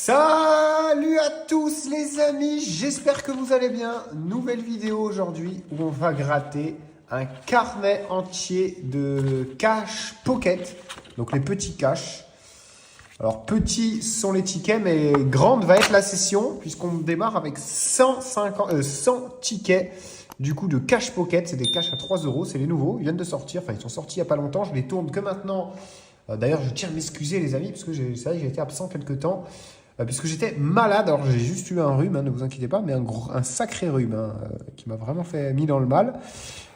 Salut à tous les amis, j'espère que vous allez bien. Nouvelle vidéo aujourd'hui où on va gratter un carnet entier de cash pocket, donc les petits cash. Alors petits sont les tickets, mais grande va être la session puisqu'on démarre avec 100 tickets du coup de cash pocket. C'est des cash à 3 euros, c'est les nouveaux, ils viennent de sortir, enfin ils sont sortis il n'y a pas longtemps, je les tourne que maintenant. D'ailleurs, je tiens à m'excuser les amis, parce que c'est vrai que j'ai été absent quelques temps, puisque j'étais malade. Alors j'ai juste eu un rhume, ne vous inquiétez pas, mais un sacré rhume qui m'a vraiment mis dans le mal.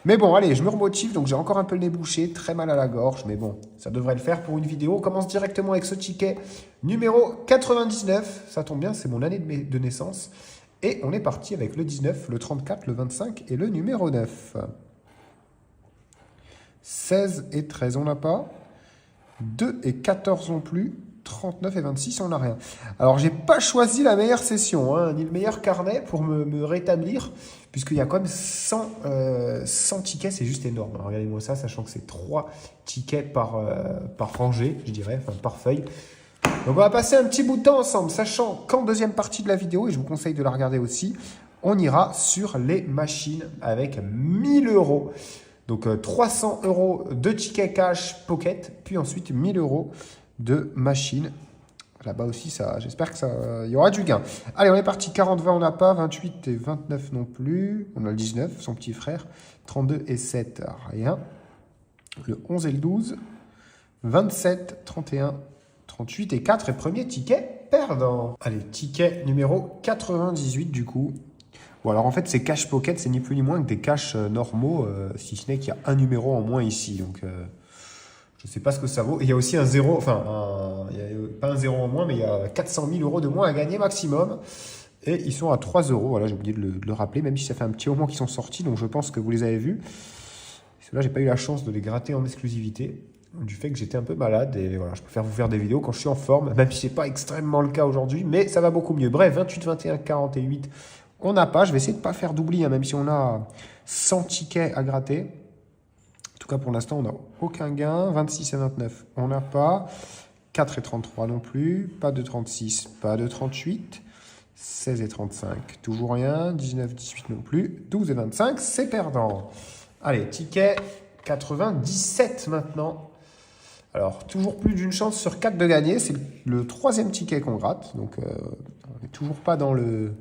Mais bon, allez, je me remotive, donc j'ai encore un peu le nez bouché, très mal à la gorge, mais bon, ça devrait le faire pour une vidéo. On commence directement avec ce ticket numéro 99, ça tombe bien, c'est mon année de naissance. Et on est parti avec le 19, le 34, le 25 et le numéro 9. 16 et 13, on n'a pas. 2 et 14 non plus, 39 et 26, on n'a rien. Alors, j'ai pas choisi la meilleure session, ni le meilleur carnet pour me rétablir, puisqu'il y a quand même 100 tickets, c'est juste énorme. Regardez-moi ça, sachant que c'est 3 tickets par rangée, je dirais, enfin par feuille. Donc, on va passer un petit bout de temps ensemble, sachant qu'en deuxième partie de la vidéo, et je vous conseille de la regarder aussi, on ira sur les machines avec 1000 euros. Donc 300 euros de tickets cash pocket, puis ensuite 1000 euros de machine. Là-bas aussi, j'espère qu'il y aura du gain. Allez, on est parti. 40-20, on n'a pas. 28 et 29 non plus. On a le 19, son petit frère. 32 et 7, rien. Le 11 et le 12. 27, 31, 38 et 4. Et premier ticket perdant. Allez, ticket numéro 98 du coup. Bon, alors en fait, ces cash pocket, c'est ni plus ni moins que des cash normaux, si ce n'est qu'il y a un numéro en moins ici. Donc, je ne sais pas ce que ça vaut. Et il y a aussi un zéro, il y a pas un zéro en moins, mais il y a 400 000 euros de moins à gagner maximum. Et ils sont à 3 euros. Voilà, j'ai oublié de le rappeler, même si ça fait un petit moment qu'ils sont sortis. Donc, je pense que vous les avez vus. Ceux-là, j'ai pas eu la chance de les gratter en exclusivité, du fait que j'étais un peu malade. Et voilà, je préfère vous faire des vidéos quand je suis en forme, même si ce n'est pas extrêmement le cas aujourd'hui. Mais ça va beaucoup mieux. Bref, 28, 21, 48. On n'a pas, je vais essayer de ne pas faire d'oubli, même si on a 100 tickets à gratter. En tout cas, pour l'instant, on n'a aucun gain. 26 et 29, on n'a pas. 4 et 33 non plus. Pas de 36, pas de 38. 16 et 35, toujours rien. 19, 18 non plus. 12 et 25, c'est perdant. Allez, ticket 97 maintenant. Alors, toujours plus d'une chance sur 4 de gagner. C'est le troisième ticket qu'on gratte. Donc, on n'est toujours pas dans la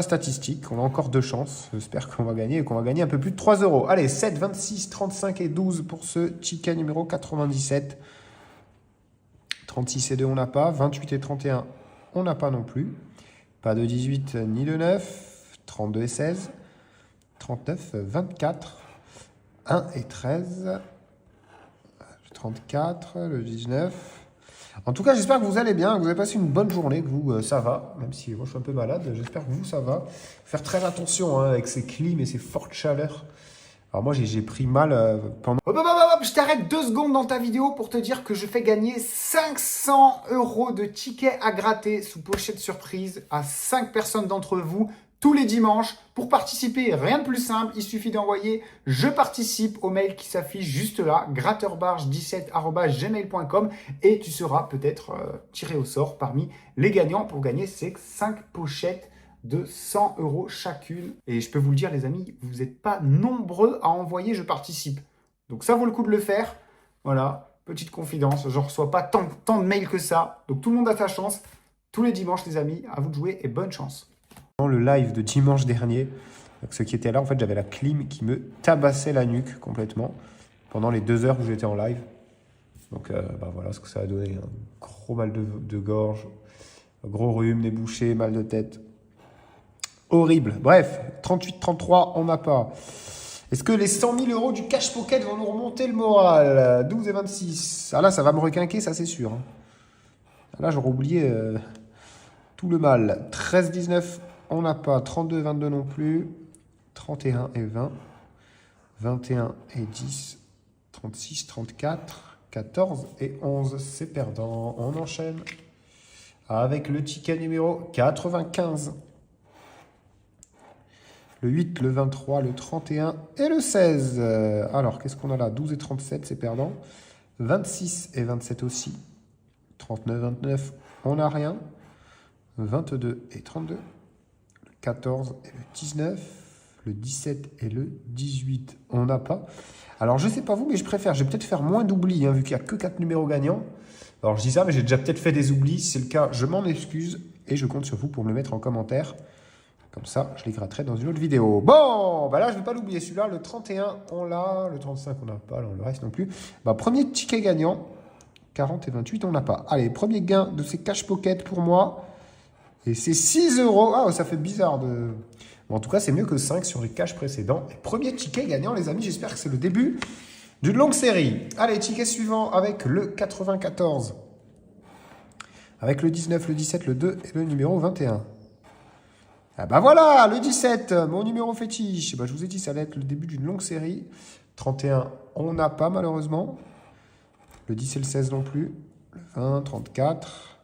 statistique. On a encore 2 chances. J'espère qu'on va gagner et qu'on va gagner un peu plus de 3 euros. Allez, 7, 26, 35 et 12 pour ce ticket numéro 97. 36 et 2, on n'a pas. 28 et 31, on n'a pas non plus. Pas de 18 ni de 9. 32 et 16. 39, 24. 1 et 13. 34, le 19. En tout cas, j'espère que vous allez bien, que vous avez passé une bonne journée, que vous, ça va, même si moi je suis un peu malade. J'espère que vous, ça va. Faire très attention avec ces clims et ces fortes chaleurs. Alors moi, j'ai pris mal pendant... Hop, hop, hop, hop, je t'arrête 2 secondes dans ta vidéo pour te dire que je fais gagner 500 euros de tickets à gratter sous pochette surprise à 5 personnes d'entre vous tous les dimanches. Pour participer, rien de plus simple, il suffit d'envoyer « Je participe » au mail qui s'affiche juste là, gratteurbarge17@gmail.com, et tu seras peut-être tiré au sort parmi les gagnants pour gagner ces 5 pochettes de 100 euros chacune. Et je peux vous le dire les amis, vous n'êtes pas nombreux à envoyer « Je participe ». Donc ça vaut le coup de le faire. Voilà, petite confidence, je ne reçois pas tant de mails que ça. Donc tout le monde a sa chance. Tous les dimanches les amis, à vous de jouer et bonne chance. Le live de dimanche dernier, donc ceux qui étaient là, en fait, j'avais la clim qui me tabassait la nuque complètement pendant les 2 heures où j'étais en live. Donc, voilà ce que ça a donné. Un gros mal de gorge, un gros rhume, nez bouché, mal de tête. Horrible. Bref, 38, 33, on n'a pas. Est-ce que les 100 000 euros du cash pocket vont nous remonter le moral? 12 et 26. Ah là, ça va me requinquer, ça c'est sûr. Là, j'aurais oublié tout le mal. 13, 19. On n'a pas 32, 22 non plus, 31 et 20, 21 et 10, 36, 34, 14 et 11, c'est perdant. On enchaîne avec le ticket numéro 95. Le 8, le 23, le 31 et le 16. Alors, qu'est-ce qu'on a là? 12 et 37, c'est perdant. 26 et 27 aussi. 39, 29, on n'a rien. 22 et 32, le 14 et le 19, le 17 et le 18, on n'a pas. Alors, je ne sais pas vous, mais je vais peut-être faire moins d'oublis, hein, vu qu'il n'y a que 4 numéros gagnants. Alors, je dis ça, mais j'ai déjà peut-être fait des oublis. Si c'est le cas, je m'en excuse et je compte sur vous pour me le mettre en commentaire. Comme ça, je les gratterai dans une autre vidéo. Bon, bah là, je ne vais pas l'oublier. Celui-là, le 31, on l'a. Le 35, on n'a pas. Alors, le reste non plus. Bah, premier ticket gagnant. 40 et 28, on n'a pas. Allez, premier gain de ces cash pocket pour moi. Et c'est 6 euros. Ah, ça fait bizarre de... Bon, en tout cas, c'est mieux que 5 sur les cash précédents. Et premier ticket gagnant, les amis. J'espère que c'est le début d'une longue série. Allez, ticket suivant avec le 94. Avec le 19, le 17, le 2 et le numéro 21. Ah bah voilà, le 17, mon numéro fétiche. Bah, je vous ai dit, ça allait être le début d'une longue série. 31, on n'a pas malheureusement. Le 10 et le 16 non plus. Le 20, 34.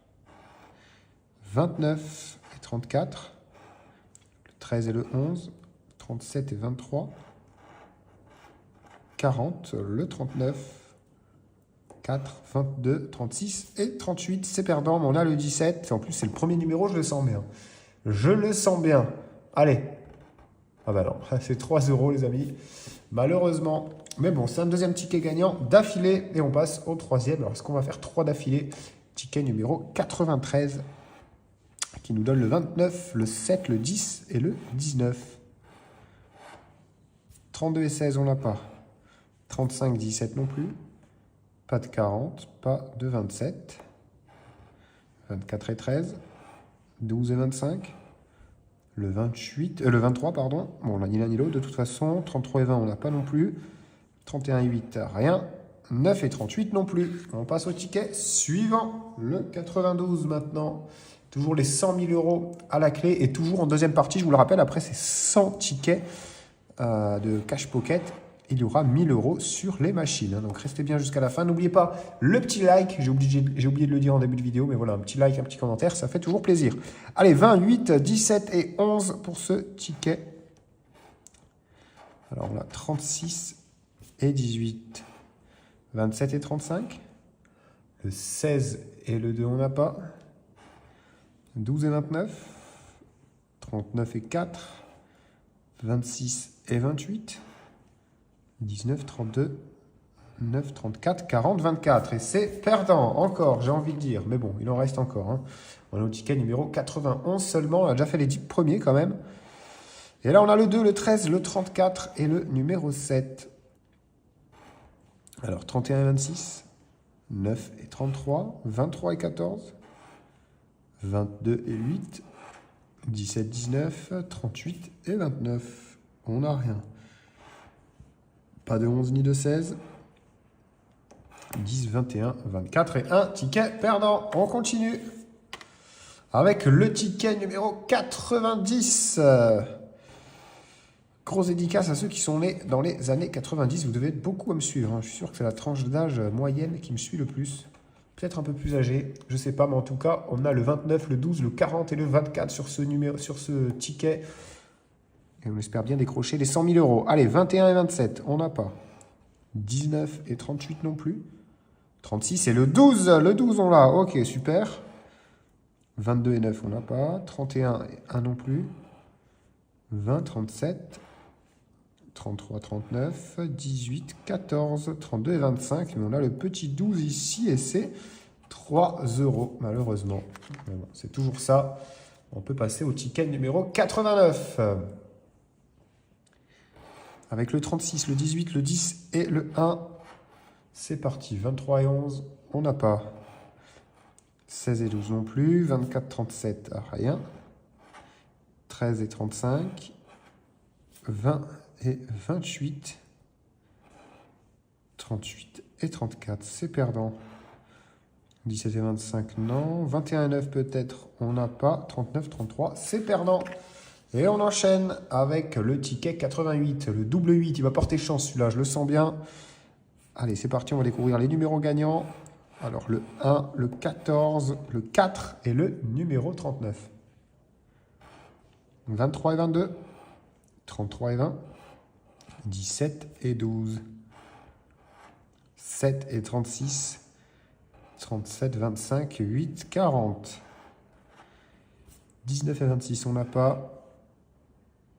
29 et 34. Le 13 et le 11. 37 et 23. 40, le 39. 4, 22, 36 et 38. C'est perdant, mais on a le 17. En plus, c'est le premier numéro, je le sens bien. Je le sens bien. Allez. Ah bah non, c'est 3 euros les amis. Malheureusement. Mais bon, c'est un deuxième ticket gagnant d'affilée. Et on passe au troisième. Alors, est-ce qu'on va faire 3 d'affilée? Ticket numéro 93. Qui nous donne le 29, le 7, le 10 et le 19. 32 et 16, on n'a pas. 35, 17 non plus. Pas de 40, pas de 27. 24 et 13. 12 et 25. Le 23, pardon. Bon, on a ni l'un ni l'autre de toute façon. 33 et 20, on n'a pas non plus. 31 et 8, rien. 9 et 38 non plus. On passe au ticket suivant. Le 92 maintenant. Toujours les 100 000 euros à la clé. Et toujours en deuxième partie, je vous le rappelle, après ces 100 tickets de cash pocket, il y aura 1000 euros sur les machines. Donc restez bien jusqu'à la fin. N'oubliez pas le petit like. J'ai oublié de le dire en début de vidéo, mais voilà, un petit like, un petit commentaire, ça fait toujours plaisir. Allez, 28, 17 et 11 pour ce ticket. Alors on a 36 et 18. 27 et 35. Le 16 et le 2, on n'a pas. 12 et 29. 39 et 4. 26 et 28. 19, 32, 9, 34, 40, 24. Et c'est perdant, encore, j'ai envie de dire. Mais bon, il en reste encore. Hein. On est au ticket numéro 91 seulement. On a déjà fait les 10 premiers quand même. Et là, on a le 2, le 13, le 34 et le numéro 7. Alors, 31 et 26, 9 et 33, 23 et 14, 22 et 8, 17, 19, 38 et 29. On n'a rien. Pas de 11 ni de 16. 10, 21, 24 et un ticket perdant. On continue avec le ticket numéro 90. Grosse dédicace à ceux qui sont nés dans les années 90. Vous devez être beaucoup à me suivre. Hein. Je suis sûr que c'est la tranche d'âge moyenne qui me suit le plus. Peut-être un peu plus âgé, je ne sais pas. Mais en tout cas, on a le 29, le 12, le 40 et le 24 sur ce ticket. Et on espère bien décrocher les 100 000 euros. Allez, 21 et 27, on n'a pas. 19 et 38 non plus. 36 et le 12. Le 12, on l'a. Ok, super. 22 et 9, on n'a pas. 31 et 1 non plus. 20, 37. 33, 39. 18, 14. 32 et 25. Mais on a le petit 12 ici et c'est 3 euros, malheureusement. Bon, c'est toujours ça. On peut passer au ticket numéro 89. Avec le 36, le 18, le 10 et le 1. C'est parti. 23 et 11, on n'a pas. 16 et 12 non plus. 24, 37, rien. 13 et 35. 20 et 28. 38 et 34, c'est perdant. 17 et 25, non. 21 et 9 peut-être, on n'a pas. 39, 33, c'est perdant. Et on enchaîne avec le ticket 88, le double 8. Il va porter chance celui-là, je le sens bien. Allez, c'est parti, on va découvrir les numéros gagnants. Alors le 1, le 14, le 4 et le numéro 39. 23 et 22, 33 et 20, 17 et 12, 7 et 36, 37, 25, 8, 40. 19 et 26, on n'a pas.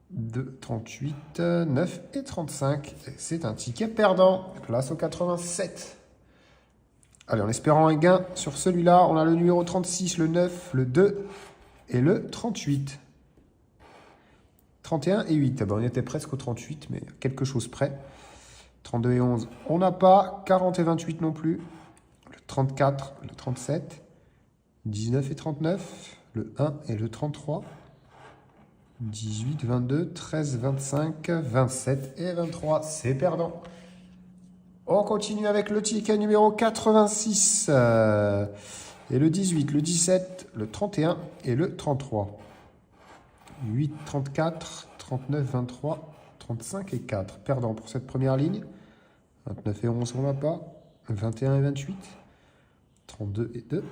2, 38, 9 et 35. C'est un ticket perdant. Place au 87. Allez, en espérant un gain sur celui-là, on a le numéro 36, le 9, le 2 et le 38. 31 et 8. On était presque au 38, mais quelque chose près. 32 et 11, on n'a pas. 40 et 28 non plus. Le 34, le 37. 19 et 39. Le 1 et le 33. 18, 22, 13, 25, 27 et 23. C'est perdant. On continue avec le ticket numéro 86. Et le 18, le 17, le 31 et le 33. 8, 34, 39, 23, 35 et 4. Perdant pour cette première ligne. 29 et 11, on n'a pas. 21 et 28. 32 et 2.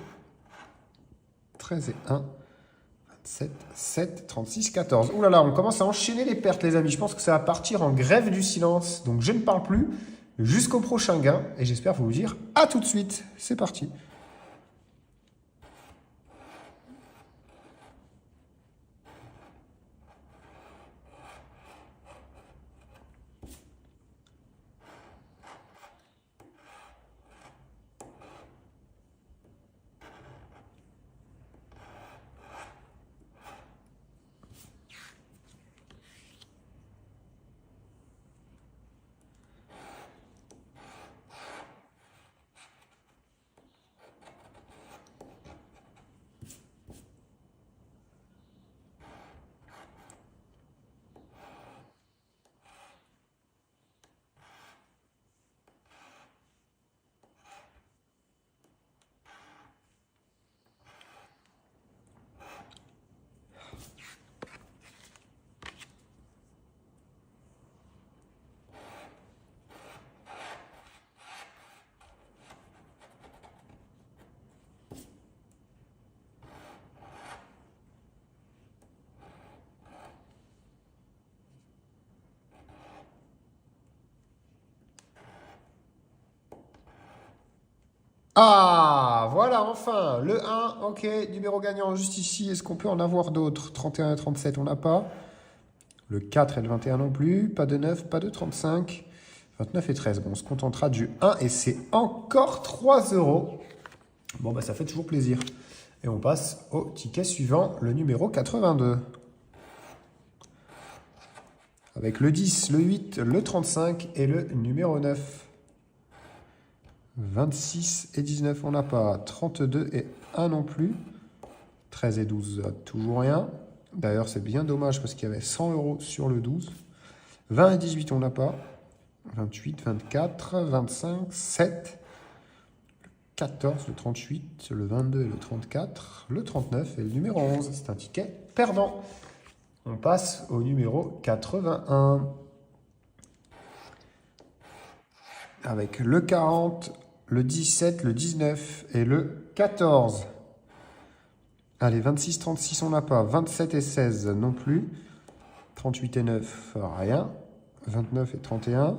13 et 1. 27, 7, 36, 14. Ouh là là, on commence à enchaîner les pertes, les amis. Je pense que ça va partir en grève du silence. Donc je ne parle plus jusqu'au prochain gain. Et j'espère vous dire à tout de suite. C'est parti. Ah, voilà, enfin, le 1, ok, numéro gagnant juste ici. Est-ce qu'on peut en avoir d'autres? 31 et 37, on n'a pas. Le 4 et le 21 non plus. Pas de 9, pas de 35. 29 et 13. Bon, on se contentera du 1 et c'est encore 3 €. Bon, bah ça fait toujours plaisir. Et on passe au ticket suivant, le numéro 82. Avec le 10, le 8, le 35 et le numéro 9. 26 et 19, on n'a pas. 32 et 1 non plus. 13 et 12, toujours rien. D'ailleurs, c'est bien dommage parce qu'il y avait 100 € sur le 12. 20 et 18, on n'a pas. 28, 24, 25, 7. Le 14, le 38, le 22 et le 34. Le 39 et le numéro 11. C'est un ticket perdant. On passe au numéro 81. Avec le 40, le 17, le 19 et le 14. Allez, 26, 36, on n'a pas. 27 et 16 non plus. 38 et 9, rien. 29 et 31.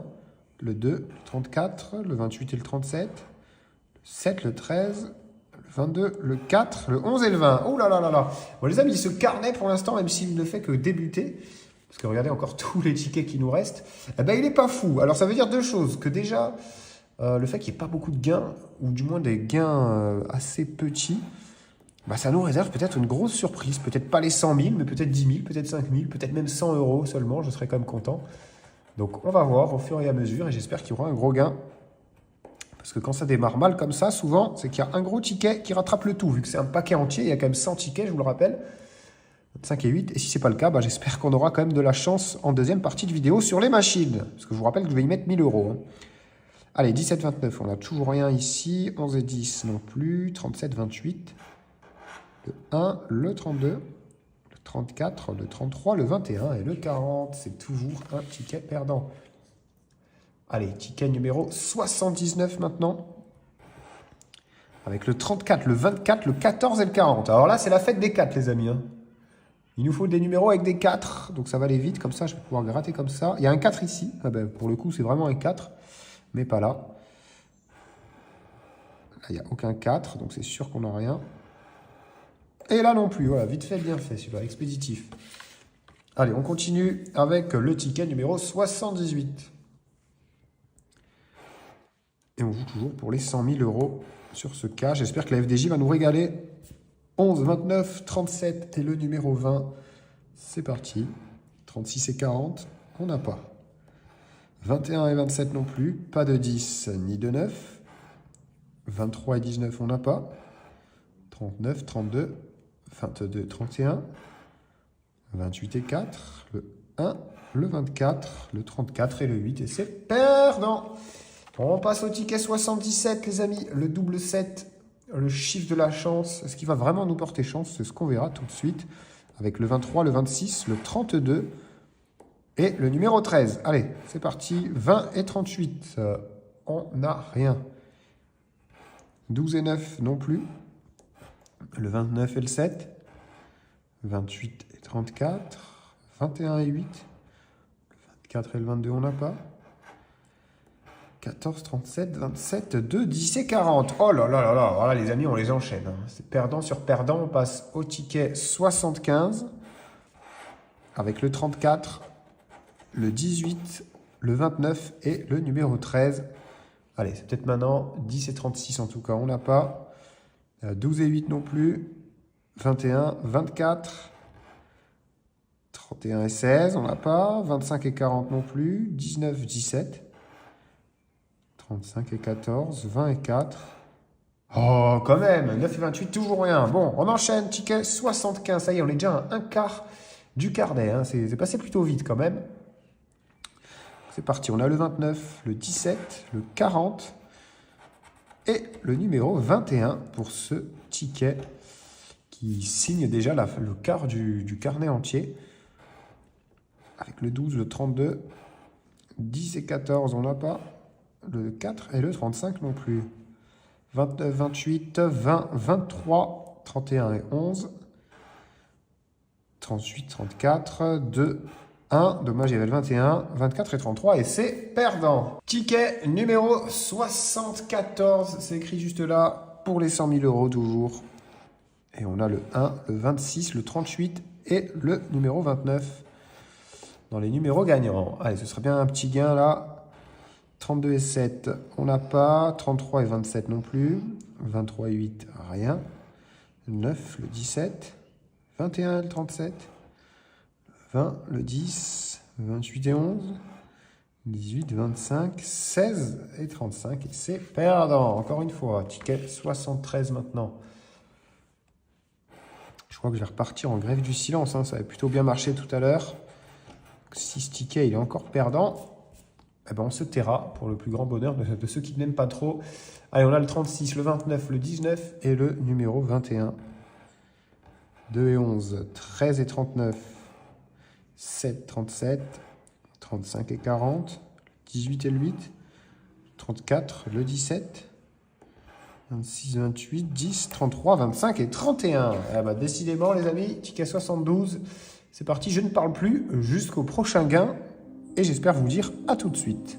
Le 2, le 34, le 28 et le 37. Le 7, le 13, le 22, le 4, le 11 et le 20. Oh là là là là. Bon, les amis, ce carnet, pour l'instant, même s'il ne fait que débuter, parce que regardez encore tous les tickets qui nous restent, eh ben, il n'est pas fou. Alors, ça veut dire deux choses. Que déjà, le fait qu'il n'y ait pas beaucoup de gains, ou du moins des gains assez petits, bah, ça nous réserve peut-être une grosse surprise. Peut-être pas les 100 000, mais peut-être 10 000, peut-être 5 000, peut-être même 100 € seulement. Je serais quand même content. Donc, on va voir au fur et à mesure, et j'espère qu'il y aura un gros gain. Parce que quand ça démarre mal comme ça, souvent, c'est qu'il y a un gros ticket qui rattrape le tout. Vu que c'est un paquet entier, il y a quand même 100 tickets, je vous le rappelle. 5 et 8. Et si ce n'est pas le cas, bah, j'espère qu'on aura quand même de la chance en deuxième partie de vidéo sur les machines. Parce que je vous rappelle que je vais y mettre 1 000 €. Hein. Allez, 17, 29, on n'a toujours rien ici. 11 et 10 non plus. 37, 28. Le 1, le 32, le 34, le 33, le 21 et le 40. C'est toujours un ticket perdant. Allez, ticket numéro 79 maintenant. Avec le 34, le 24, le 14 et le 40. Alors là, c'est la fête des 4, les amis. Hein. Il nous faut des numéros avec des 4. Donc ça va aller vite, comme ça, je vais pouvoir gratter comme ça. Il y a un 4 ici. Ah ben, pour le coup, c'est vraiment un 4, mais pas là. Là, il n'y a aucun 4, donc c'est sûr qu'on n'a rien. Et là non plus. Voilà, vite fait, bien fait, celui-là, expéditif. Allez, on continue avec le ticket numéro 78. Et on joue toujours pour les 100 000 euros sur ce cas. J'espère que la FDJ va nous régaler. 11, 29, 37 et le numéro 20. C'est parti. 36 et 40, on n'a pas. 21 et 27 non plus. Pas de 10 ni de 9. 23 et 19, on n'a pas. 39, 32, 22, 31. 28 et 4. Le 1, le 24, le 34 et le 8. Et c'est perdant. On passe au ticket 77, les amis. Le double 7, le chiffre de la chance. Est-ce qu'il va vraiment nous porter chance? C'est ce qu'on verra tout de suite. Avec le 23, le 26, le 32 et le numéro 13. Allez, c'est parti. 20 et 38. On n'a rien. 12 et 9 non plus. Le 29 et le 7. 28 et 34. 21 et 8. Le 24 et le 22, on n'a pas. 14, 37, 27, 2, 10 et 40. Oh là là là là, voilà les amis, on les enchaîne. C'est perdant sur perdant. On passe au ticket 75 avec le 34, le 18, le 29 et le numéro 13. Allez, c'est peut-être maintenant 10 et 36 en tout cas, on n'a pas. 12 et 8 non plus. 21, 24, 31 et 16, on n'a pas. 25 et 40 non plus. 19, 17. 35 et 14, 20 et 4. Oh, quand même, 9 et 28, toujours rien. Bon, on enchaîne, ticket 75. Ça y est, on est déjà à un quart du carnet. Hein. C'est passé plutôt vite quand même. C'est parti, on a le 29, le 17, le 40 et le numéro 21 pour ce ticket qui signe déjà le quart du carnet entier. Avec le 12, le 32, 10 et 14, on n'a pas. Le 4 et le 35 non plus. 29, 28, 20, 23, 31 et 11. 38, 34, 2, 1. Dommage, il y avait le 21, 24 et 33 et c'est perdant. Ticket numéro 74. C'est écrit juste là pour les 100 000 euros toujours. Et on a le 1, le 26, le 38 et le numéro 29. Dans les numéros gagnants. Allez, ce serait bien un petit gain là. 32 et 7, on n'a pas. 33 et 27 non plus. 23 et 8, rien. 9, le 17. 21 et le 37. 20, le 10. 28 et 11. 18, 25, 16 et 35. Et c'est perdant. Encore une fois, ticket 73 maintenant. Je crois que je vais repartir en grève du silence. Hein. Ça avait plutôt bien marché tout à l'heure. Si ce ticket il est encore perdant, eh ben on se taira pour le plus grand bonheur de ceux qui n'aiment pas trop. Allez, on a le 36, le 29, le 19 et le numéro 21. 2 et 11, 13 et 39, 7, 37, 35 et 40, 18 et le 8, 34, le 17, 26, 28, 10, 33, 25 et 31. Eh ben, décidément, les amis, ticket 72. C'est parti, je ne parle plus jusqu'au prochain gain. Et j'espère vous dire à tout de suite.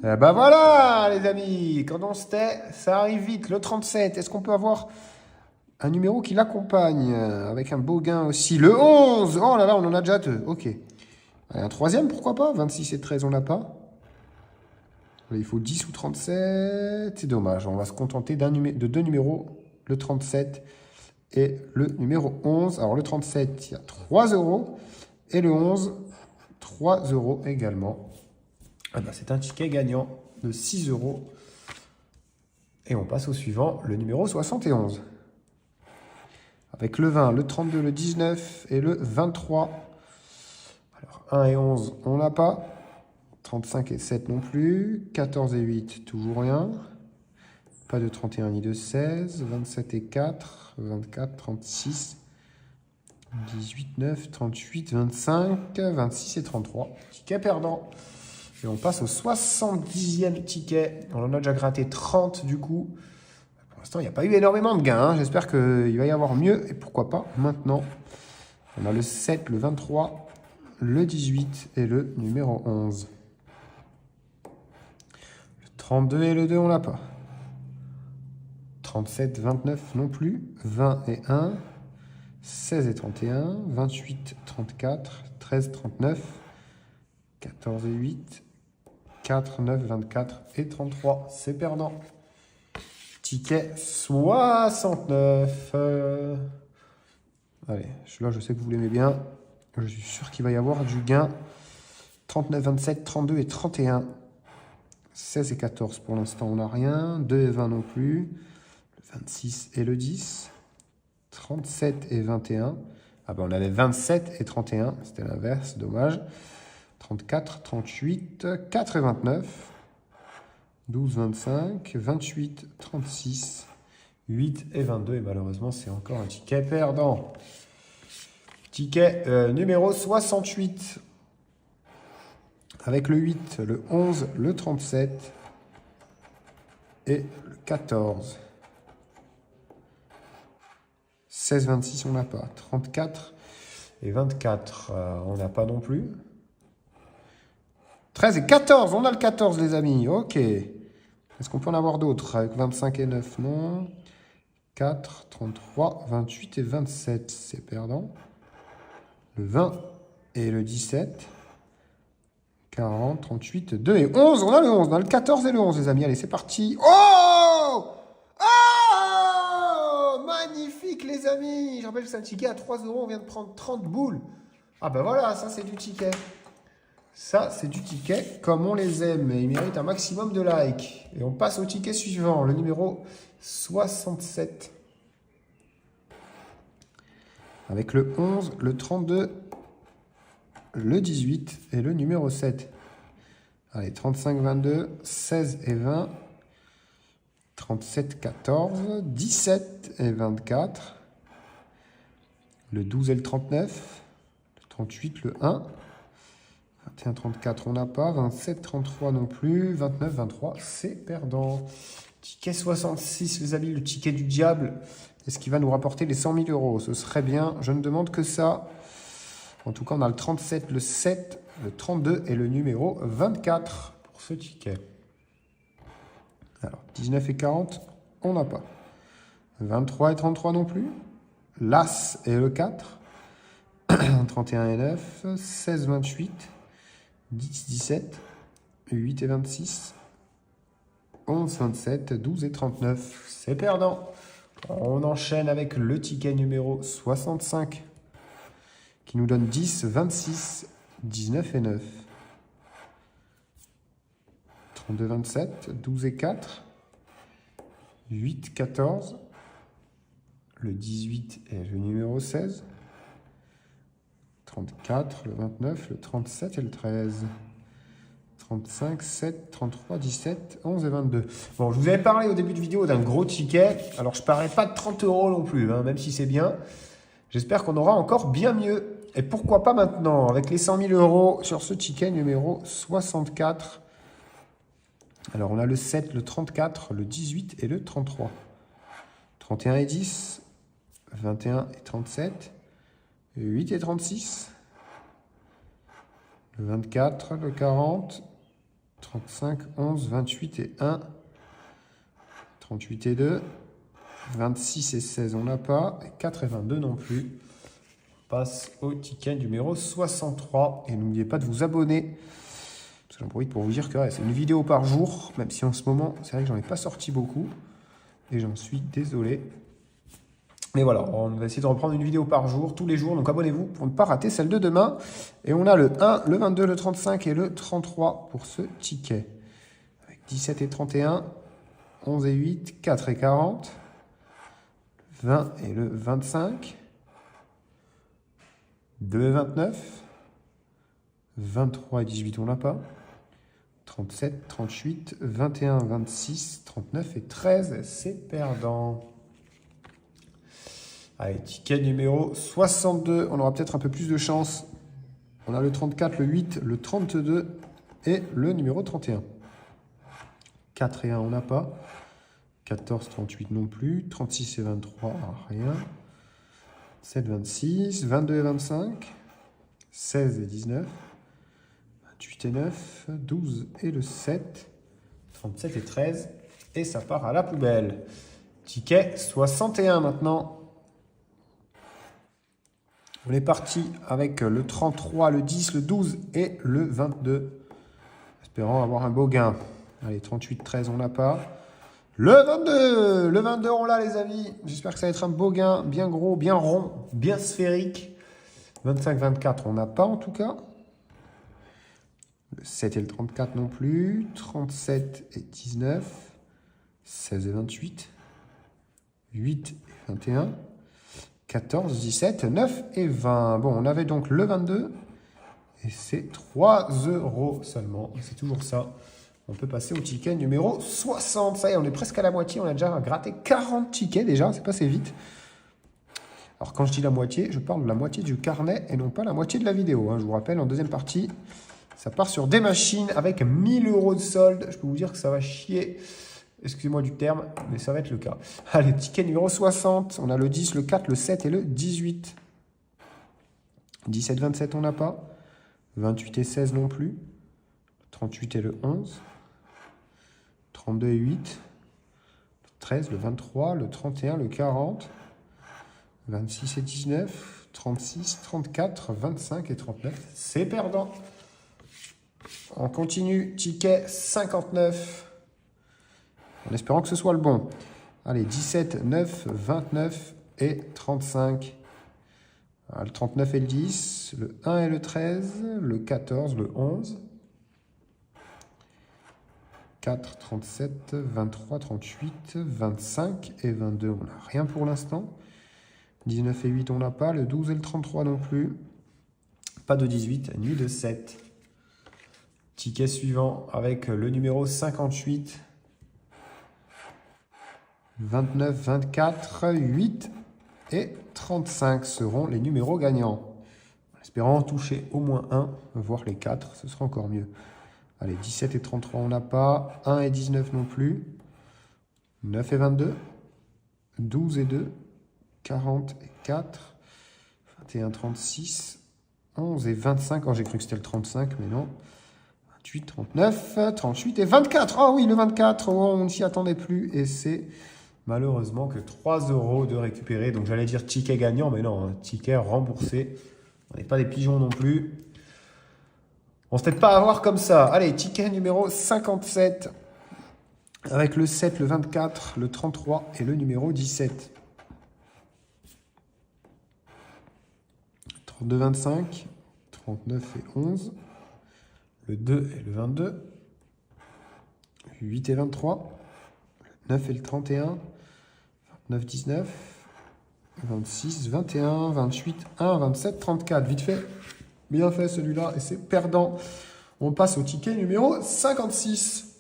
Et ben voilà les amis, quand on se tait, ça arrive vite. Le 37, est-ce qu'on peut avoir un numéro qui l'accompagne avec un beau gain aussi? Le 11, oh là là, on en a déjà deux, ok. Un troisième, pourquoi pas? 26 et 13, on n'a pas. Il faut 10 ou 37. C'est dommage. On va se contenter de deux numéros. Le 37 et le numéro 11. Alors, le 37, il y a 3 euros. Et le 11, 3 euros également. Ah ben, c'est un ticket gagnant de 6 euros. Et on passe au suivant, le numéro 71. Avec le 20, le 32, le 19 et le 23. Alors, 1 et 11, on n'a pas. 35 et 7 non plus. 14 et 8, toujours rien. Pas de 31 ni de 16. 27 et 4. 24, 36. 18, 9, 38, 25, 26 et 33. Ticket perdant. Et on passe au 70e ticket. On en a déjà gratté 30 du coup. l'instant, il n'y a pas eu énormément de gains. Hein. J'espère qu'il va y avoir mieux. Et pourquoi pas maintenant. On a le 7, le 23, le 18 et le numéro 11. Le 32 et le 2, on l'a pas. 37, 29 non plus. 20 et 1. 16 et 31. 28, 34. 13, 39. 14 et 8. 4, 9, 24 et 33. C'est perdant. Ticket 69. Allez, là je sais que vous l'aimez bien. Je suis sûr qu'il va y avoir du gain. 39, 27, 32 et 31. 16 et 14 pour l'instant on n'a rien. 2 et 20 non plus. Le 26 et le 10. 37 et 21. Ah ben on avait 27 et 31. C'était l'inverse, dommage. 34, 38, 4 et 29. 12, 25, 28, 36, 8 et 22. Et malheureusement, c'est encore un ticket perdant. Ticket numéro 68. Avec le 8, le 11, le 37 et le 14. 16, 26, on n'a pas. 34 et 24, on n'a pas non plus. 13 et 14, on a le 14 les amis, ok. Est-ce qu'on peut en avoir d'autres avec 25 et 9? Non. 4, 33, 28 et 27, c'est perdant. Le 20 et le 17. 40, 38, 2 et 11, on a le 11, on a le 14 et le 11 les amis, allez c'est parti. Oh! Oh! Magnifique les amis. Je rappelle que c'est un ticket à 3 €, on vient de prendre 30 boules. Ah ben voilà, ça c'est du ticket. Ça, c'est du ticket comme on les aime. Et ils méritent un maximum de likes. Et on passe au ticket suivant, le numéro 67. Avec le 11, le 32, le 18 et le numéro 7. Allez, 35, 22, 16 et 20. 37, 14, 17 et 24. Le 12 et le 39. Le 38, le 1. 21, 34, on n'a pas. 27, 33 non plus. 29, 23, c'est perdant. Ticket 66, les amis, le ticket du diable. Est-ce qu'il va nous rapporter les 100 000 €? Ce serait bien. Je ne demande que ça. En tout cas, on a le 37, le 7, le 32 et le numéro 24 pour ce ticket. Alors, 19 et 40, on n'a pas. 23 et 33 non plus. L'As et le 4. 31 et 9. 16, 28. 10, 17, 8 et 26, 11, 27, 12 et 39. C'est perdant. On enchaîne avec le ticket numéro 65 qui nous donne 10, 26, 19 et 9. 32, 27, 12 et 4, 8, 14, le 18 et le numéro 16. 34, le 29, le 37 et le 13. 35, 7, 33, 17, 11 et 22. Bon, je vous avais parlé au début de vidéo d'un gros ticket. Alors, je ne parie pas de 30 € non plus, hein, même si c'est bien. J'espère qu'on aura encore bien mieux. Et pourquoi pas maintenant, avec les 100 000 € sur ce ticket numéro 64. Alors, on a le 7, le 34, le 18 et le 33. 31 et 10, 21 et 37. 8 et 36, le 24, le 40, 35, 11, 28 et 1, 38 et 2, 26 et 16, on n'a pas, et 4 et 22 non plus. On passe au ticket numéro 63, et n'oubliez pas de vous abonner, parce que j'en profite pour vous dire que c'est une vidéo par jour, même si en ce moment, c'est vrai que j'en ai pas sorti beaucoup, et j'en suis désolé. Mais voilà, on va essayer de reprendre une vidéo par jour, tous les jours. Donc abonnez-vous pour ne pas rater celle de demain. Et on a le 1, le 22, le 35 et le 33 pour ce ticket. Avec 17 et 31, 11 et 8, 4 et 40, 20 et le 25, 2 et 29, 23 et 18, on l'a pas. 37, 38, 21, 26, 39 et 13, c'est perdant. Allez, ticket numéro 62, on aura peut-être un peu plus de chance. On a le 34, le 8, le 32 et le numéro 31. 4 et 1, on n'a pas. 14, 38 non plus. 36 et 23, rien. 7, 26. 22 et 25. 16 et 19. 28 et 9. 12 et le 7. 37 et 13. Et ça part à la poubelle. Ticket 61 maintenant. On est parti avec le 33, le 10, le 12 et le 22. Espérant avoir un beau gain. Allez, 38, 13, on n'a pas. Le 22, on l'a les amis. J'espère que ça va être un beau gain, bien gros, bien rond, bien sphérique. 25, 24, on n'a pas en tout cas. Le 7 et le 34 non plus. 37 et 19. 16 et 28. 8 et 21. 14, 17, 9 et 20. Bon, on avait donc le 22. Et c'est 3 € seulement. C'est toujours ça. On peut passer au ticket numéro 60. Ça y est, on est presque à la moitié. On a déjà gratté 40 tickets déjà. C'est passé vite. Alors, quand je dis la moitié, je parle de la moitié du carnet et non pas la moitié de la vidéo. Je vous rappelle, en deuxième partie, ça part sur des machines avec 1000 € de solde. Je peux vous dire que ça va chier. Excusez-moi du terme, mais ça va être le cas. Allez, ticket numéro 60. On a le 10, le 4, le 7 et le 18. 17, 27, on n'a pas. 28 et 16 non plus. 38 et le 11. 32 et 8. 13, le 23, le 31, le 40. 26 et 19. 36, 34, 25 et 39. C'est perdant. On continue. Ticket 59. En espérant que ce soit le bon. Allez, 17, 9, 29 et 35. Le 39 et le 10, le 1 et le 13, le 14, le 11. 4, 37, 23, 38, 25 et 22. On n'a rien pour l'instant. 19 et 8, on n'a pas. Le 12 et le 33 non plus. Pas de 18 ni de 7. Ticket suivant avec le numéro 58. 29, 24, 8 et 35 seront les numéros gagnants. En espérant toucher au moins 1, voire les 4, ce sera encore mieux. Allez, 17 et 33, on n'a pas. 1 et 19 non plus. 9 et 22. 12 et 2. 40 et 4. 21, 36. 11 et 25. Oh, j'ai cru que c'était le 35, mais non. 28, 39, 38 et 24. Oh oui, le 24, on ne s'y attendait plus. Et c'est malheureusement que 3 € de récupérer. Donc j'allais dire ticket gagnant, mais non, ticket remboursé. On n'est pas des pigeons non plus. On ne se fait pas avoir comme ça. Allez, ticket numéro 57. Avec le 7, le 24, le 33 et le numéro 17. 32, 25, 39 et 11. Le 2 et le 22. 8 et 23. Le 9 et le 31. 29, 19. 26, 21, 28, 1, 27, 34. Vite fait. Bien fait celui-là et c'est perdant. On passe au ticket numéro 56.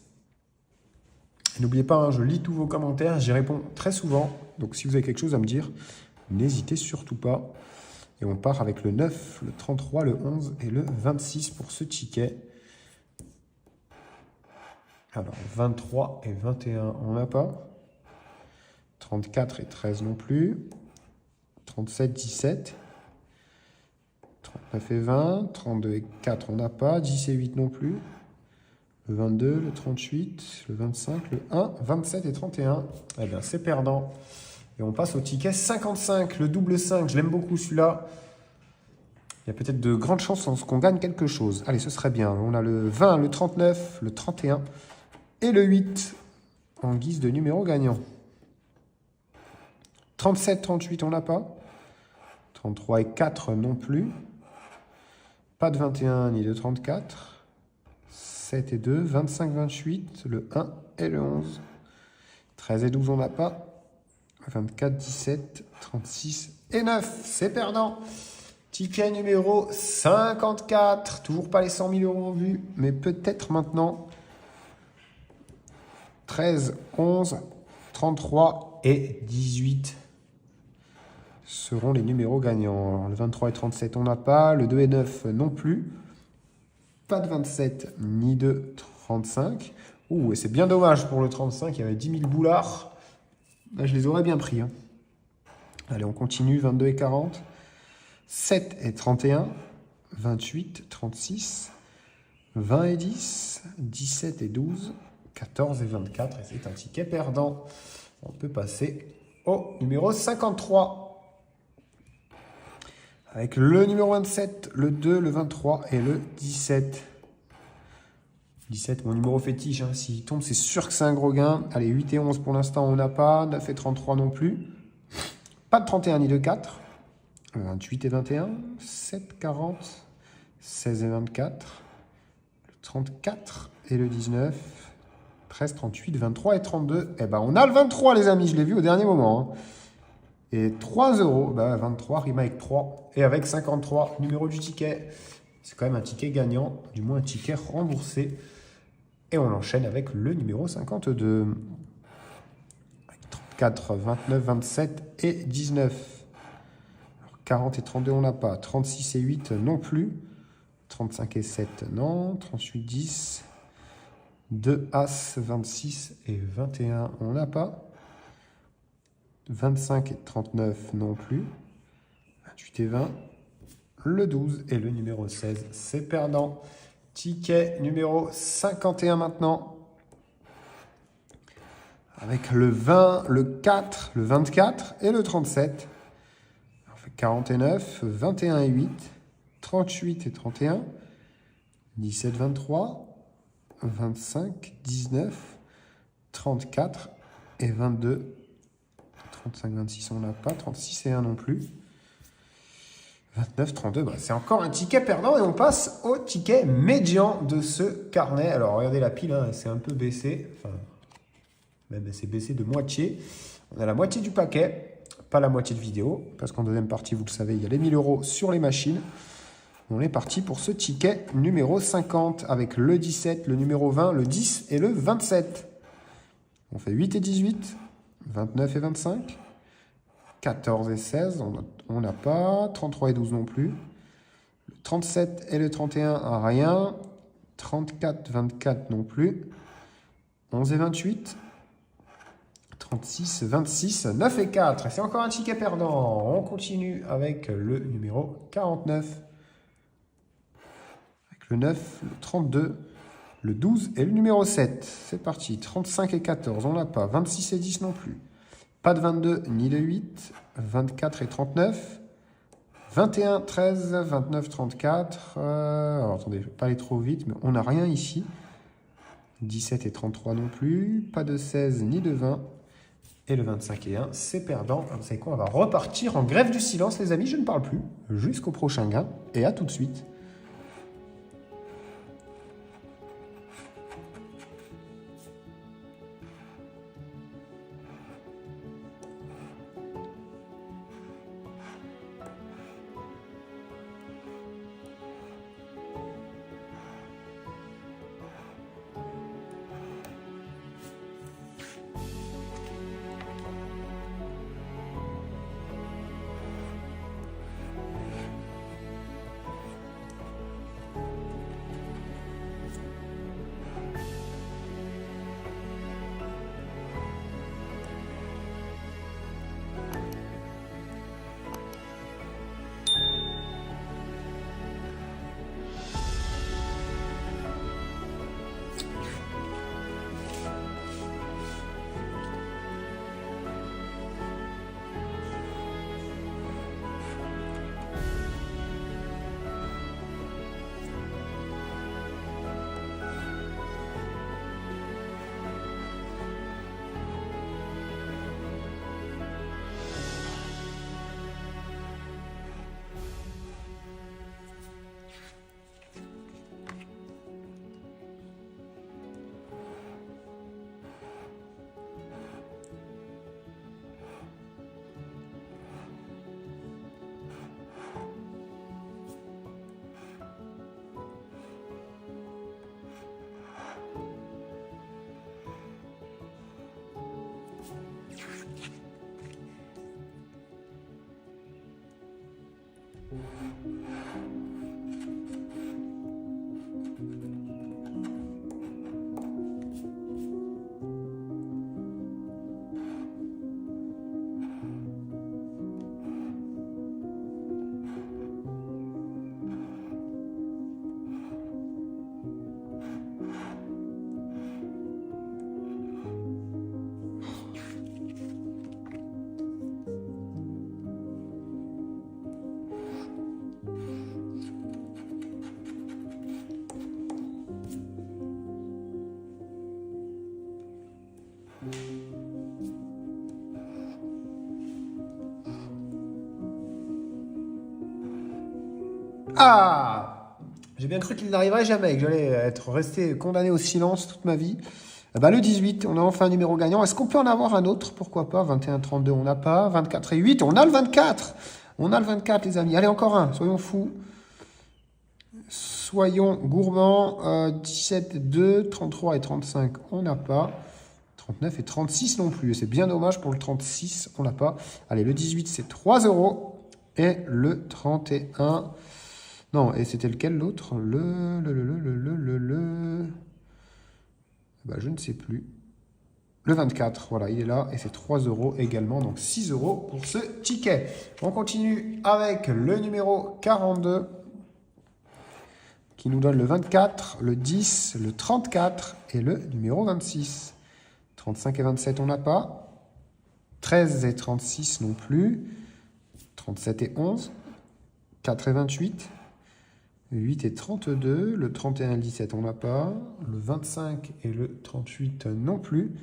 N'oubliez pas, je lis tous vos commentaires, j'y réponds très souvent. Donc si vous avez quelque chose à me dire, n'hésitez surtout pas. Et on part avec le 9, le 33, le 11 et le 26 pour ce ticket. Alors 23 et 21, on n'a pas. 34 et 13 non plus. 37, 17. 39 et 20, 32 et 4, on n'a pas, 10 et 8 non plus, le 22, le 38, le 25, le 1, 27 et 31. Eh bien, c'est perdant. Et on passe au ticket 55, le double 5. Je l'aime beaucoup celui-là. Il y a peut-être de grandes chances qu'on gagne quelque chose. Allez, ce serait bien. On a le 20, le 39, le 31 et le 8 en guise de numéro gagnant. 37, 38, on n'a pas. 33 et 4 non plus. Pas de 21 ni de 34. 7 et 2, 25, 28, le 1 et le 11. 13 et 12, on n'a pas. 24, 17, 36 et 9. C'est perdant. Ticket numéro 54. Toujours pas les 100 000 € en vue, mais peut-être maintenant. 13, 11, 33 et 18 seront les numéros gagnants. Alors, le 23 et 37, on n'a pas. Le 2 et 9 non plus. Pas de 27 ni de 35. Ouh, et c'est bien dommage pour le 35. Il y avait 10 000 boulards. Là, je les aurais bien pris. Hein. Allez, on continue. 22 et 40. 7 et 31. 28, 36. 20 et 10. 17 et 12. 14 et 24. Et c'est un ticket perdant. On peut passer au numéro 53. Avec le numéro 27, le 2, le 23 et le 17. 17, mon numéro fétiche. Hein. S'il tombe, c'est sûr que c'est un gros gain. Allez, 8 et 11 pour l'instant, on n'a pas. 9 et 33 non plus. Pas de 31 ni de 4. 28 et 21. 7, 40. 16 et 24. Le 34 et le 19. 13, 38, 23 et 32. Eh ben, on a le 23, les amis. Je l'ai vu au dernier moment. Hein. Et 3 euros, 23 rime avec 3 et avec 53, numéro du ticket. C'est quand même un ticket gagnant, du moins un ticket remboursé. Et on enchaîne avec le numéro 52. 34, 29, 27 et 19. Alors, 40 et 32, on n'a pas. 36 et 8 non plus. 35 et 7, non. 38, 10. 2 As, 26 et 21, on n'a pas. 25 et 39 non plus. 28 et 20. Le 12 et le numéro 16, c'est perdant. Ticket numéro 51 maintenant. Avec le 20, le 4, le 24 et le 37. On fait 49, 21 et 8. 38 et 31. 17, 23. 25, 19. 34 et 22. 35, 26, on n'a pas. 36 et 1 non plus. 29, 32, c'est encore un ticket perdant et on passe au ticket médian de ce carnet. Alors, regardez la pile, hein, c'est un peu baissé. Enfin, même c'est baissé de moitié. On a la moitié du paquet, pas la moitié de vidéo, parce qu'en deuxième partie, vous le savez, il y a les 1000 euros sur les machines. On est parti pour ce ticket numéro 50 avec le 17, le numéro 20, le 10 et le 27. On fait 8 et 18, 29 et 25, 14 et 16, on n'a pas, 33 et 12 non plus. Le 37 et le 31, rien. 34, 24 non plus. 11 et 28. 36, 26, 9 et 4. C'est encore un ticket perdant. On continue avec le numéro 49. Avec le 9, le 32, le 12 et le numéro 7. C'est parti. 35 et 14, on n'a pas. 26 et 10 non plus. Pas de 22 ni de 8. 24 et 39. 21, 13, 29, 34. Alors attendez, je ne vais pas aller trop vite, mais on n'a rien ici. 17 et 33 non plus. Pas de 16 ni de 20. Et le 25 et 1, c'est perdant. Vous savez quoi, on va repartir en grève du silence, les amis. Je ne parle plus. Jusqu'au prochain gain. Et à tout de suite. Ah! J'ai bien cru qu'il n'arriverait jamais, que j'allais être resté condamné au silence toute ma vie. Eh ben, le 18, on a enfin un numéro gagnant. Est-ce qu'on peut en avoir un autre? Pourquoi pas? 21, 32, on n'a pas. 24 et 8, on a le 24. On a le 24, les amis. Allez, encore un, soyons fous. Soyons gourmands. 17, 2, 33 et 35, on n'a pas. 39 et 36 non plus. Et c'est bien dommage pour le 36, on l'a pas. Allez, le 18, c'est 3 €. Et le 31... Non, et c'était lequel l'autre? Bah, je ne sais plus. Le 24, voilà, il est là. Et c'est 3 € également. Donc 6 € pour ce ticket. On continue avec le numéro 42. Qui nous donne le 24, le 10, le 34 et le numéro 26. 35 et 27, on n'a pas. 13 et 36 non plus. 37 et 11. 4 et 28. 8 et 32. Le 31 et le 17, on n'a pas. Le 25 et le 38 non plus.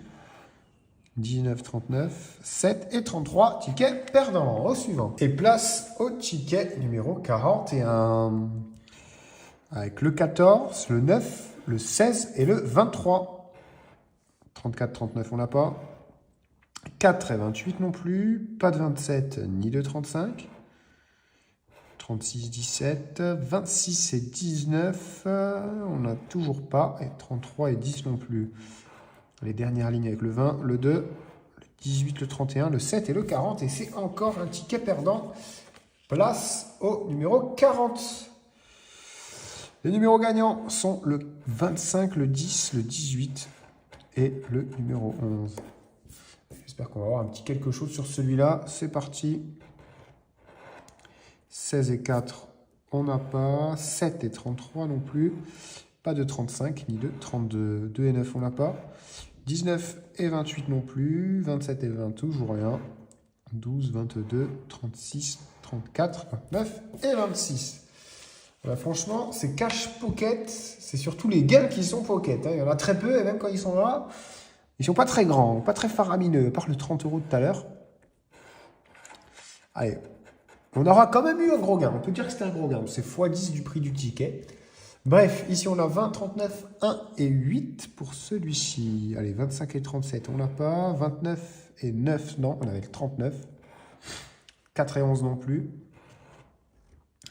19, 39. 7 et 33. Ticket perdant. Au suivant. Et place au ticket numéro 41. Avec le 14, le 9, le 16 et le 23. 34, 39, on n'a pas. 4 et 28 non plus. Pas de 27 ni de 35. 36, 17. 26 et 19. On n'a toujours pas. Et 33 et 10 non plus. Les dernières lignes avec le 20, le 2, le 18, le 31, le 7 et le 40. Et c'est encore un ticket perdant. Place au numéro 40. Les numéros gagnants sont le 25, le 10, le 18 et le numéro 11. J'espère qu'on va avoir un petit quelque chose sur celui-là. C'est parti. 16 et 4, on n'a pas. 7 et 33 non plus. Pas de 35 ni de 32. 2 et 9, on n'a pas. 19 et 28 non plus. 27 et 20, toujours rien. 12, 22, 36, 34, 29 et 26. Voilà, franchement, c'est cash pocket, c'est surtout les gains qui sont pocket. Hein. Il y en a très peu, et même quand ils sont là, ils sont pas très grands, pas très faramineux, à part le 30 € de tout à l'heure. Allez, on aura quand même eu un gros gain. On peut dire que c'était un gros gain. C'est x10 du prix du ticket. Bref, ici on a 20, 39, 1 et 8 pour celui-ci. Allez, 25 et 37, on n'a pas. 29 et 9, non, on avait le 39. 4 et 11 non plus.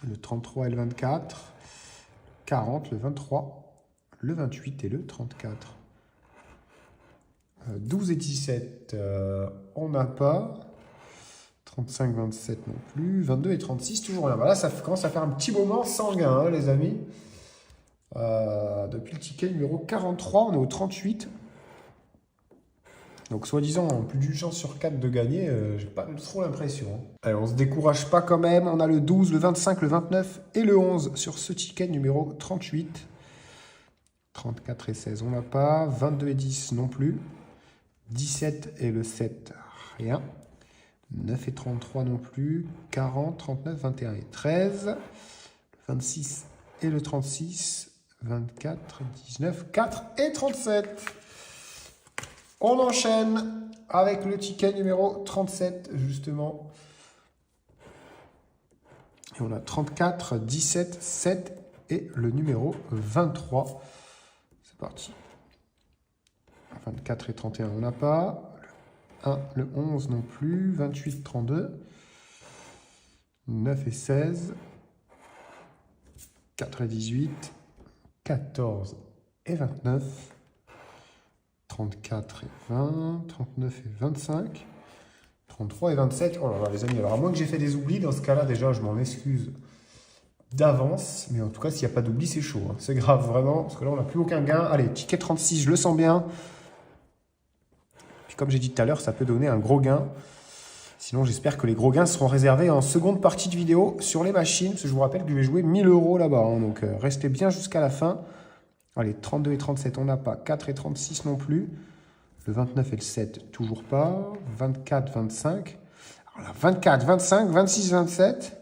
Le 33 et le 24, 40, le 23, le 28 et le 34. 12 et 17, on n'a pas. 35, 27 non plus. 22 et 36, toujours rien. Voilà, ça commence à faire un petit moment sanguin, hein, les amis. Depuis le ticket numéro 43, on est au 38. Donc, soi-disant, plus d'une chance sur 4 de gagner, j'ai pas trop l'impression. Hein. Allez, on se décourage pas quand même. On a le 12, le 25, le 29 et le 11 sur ce ticket numéro 38. 34 et 16, on n'a pas. 22 et 10 non plus. 17 et le 7, rien. 9 et 33 non plus. 40, 39, 21 et 13. Le 26 et le 36. 24, 19, 4 et 37. On enchaîne avec le ticket numéro 37, justement. Et on a 34, 17, 7 et le numéro 23. C'est parti. 24 et 31, on n'a pas. Le 1, le 11 non plus. 28, 32. 9 et 16. 4 et 18. 14 et 29. 34 et 20, 39 et 25, 33 et 27. Oh là là, les amis, alors à moins que j'ai fait des oublis, dans ce cas-là, déjà, je m'en excuse d'avance. Mais en tout cas, s'il n'y a pas d'oubli, c'est chaud. Hein. C'est grave, vraiment, parce que là, on n'a plus aucun gain. Allez, ticket 36, je le sens bien. Puis comme j'ai dit tout à l'heure, ça peut donner un gros gain. Sinon, j'espère que les gros gains seront réservés en seconde partie de vidéo sur les machines. Parce que je vous rappelle que je vais jouer 1000 € là-bas. Hein, donc, restez bien jusqu'à la fin. Allez, 32 et 37, on n'a pas. 4 et 36 non plus. Le 29 et le 7, toujours pas. 24, 25. Alors là, 24, 25, 26, 27.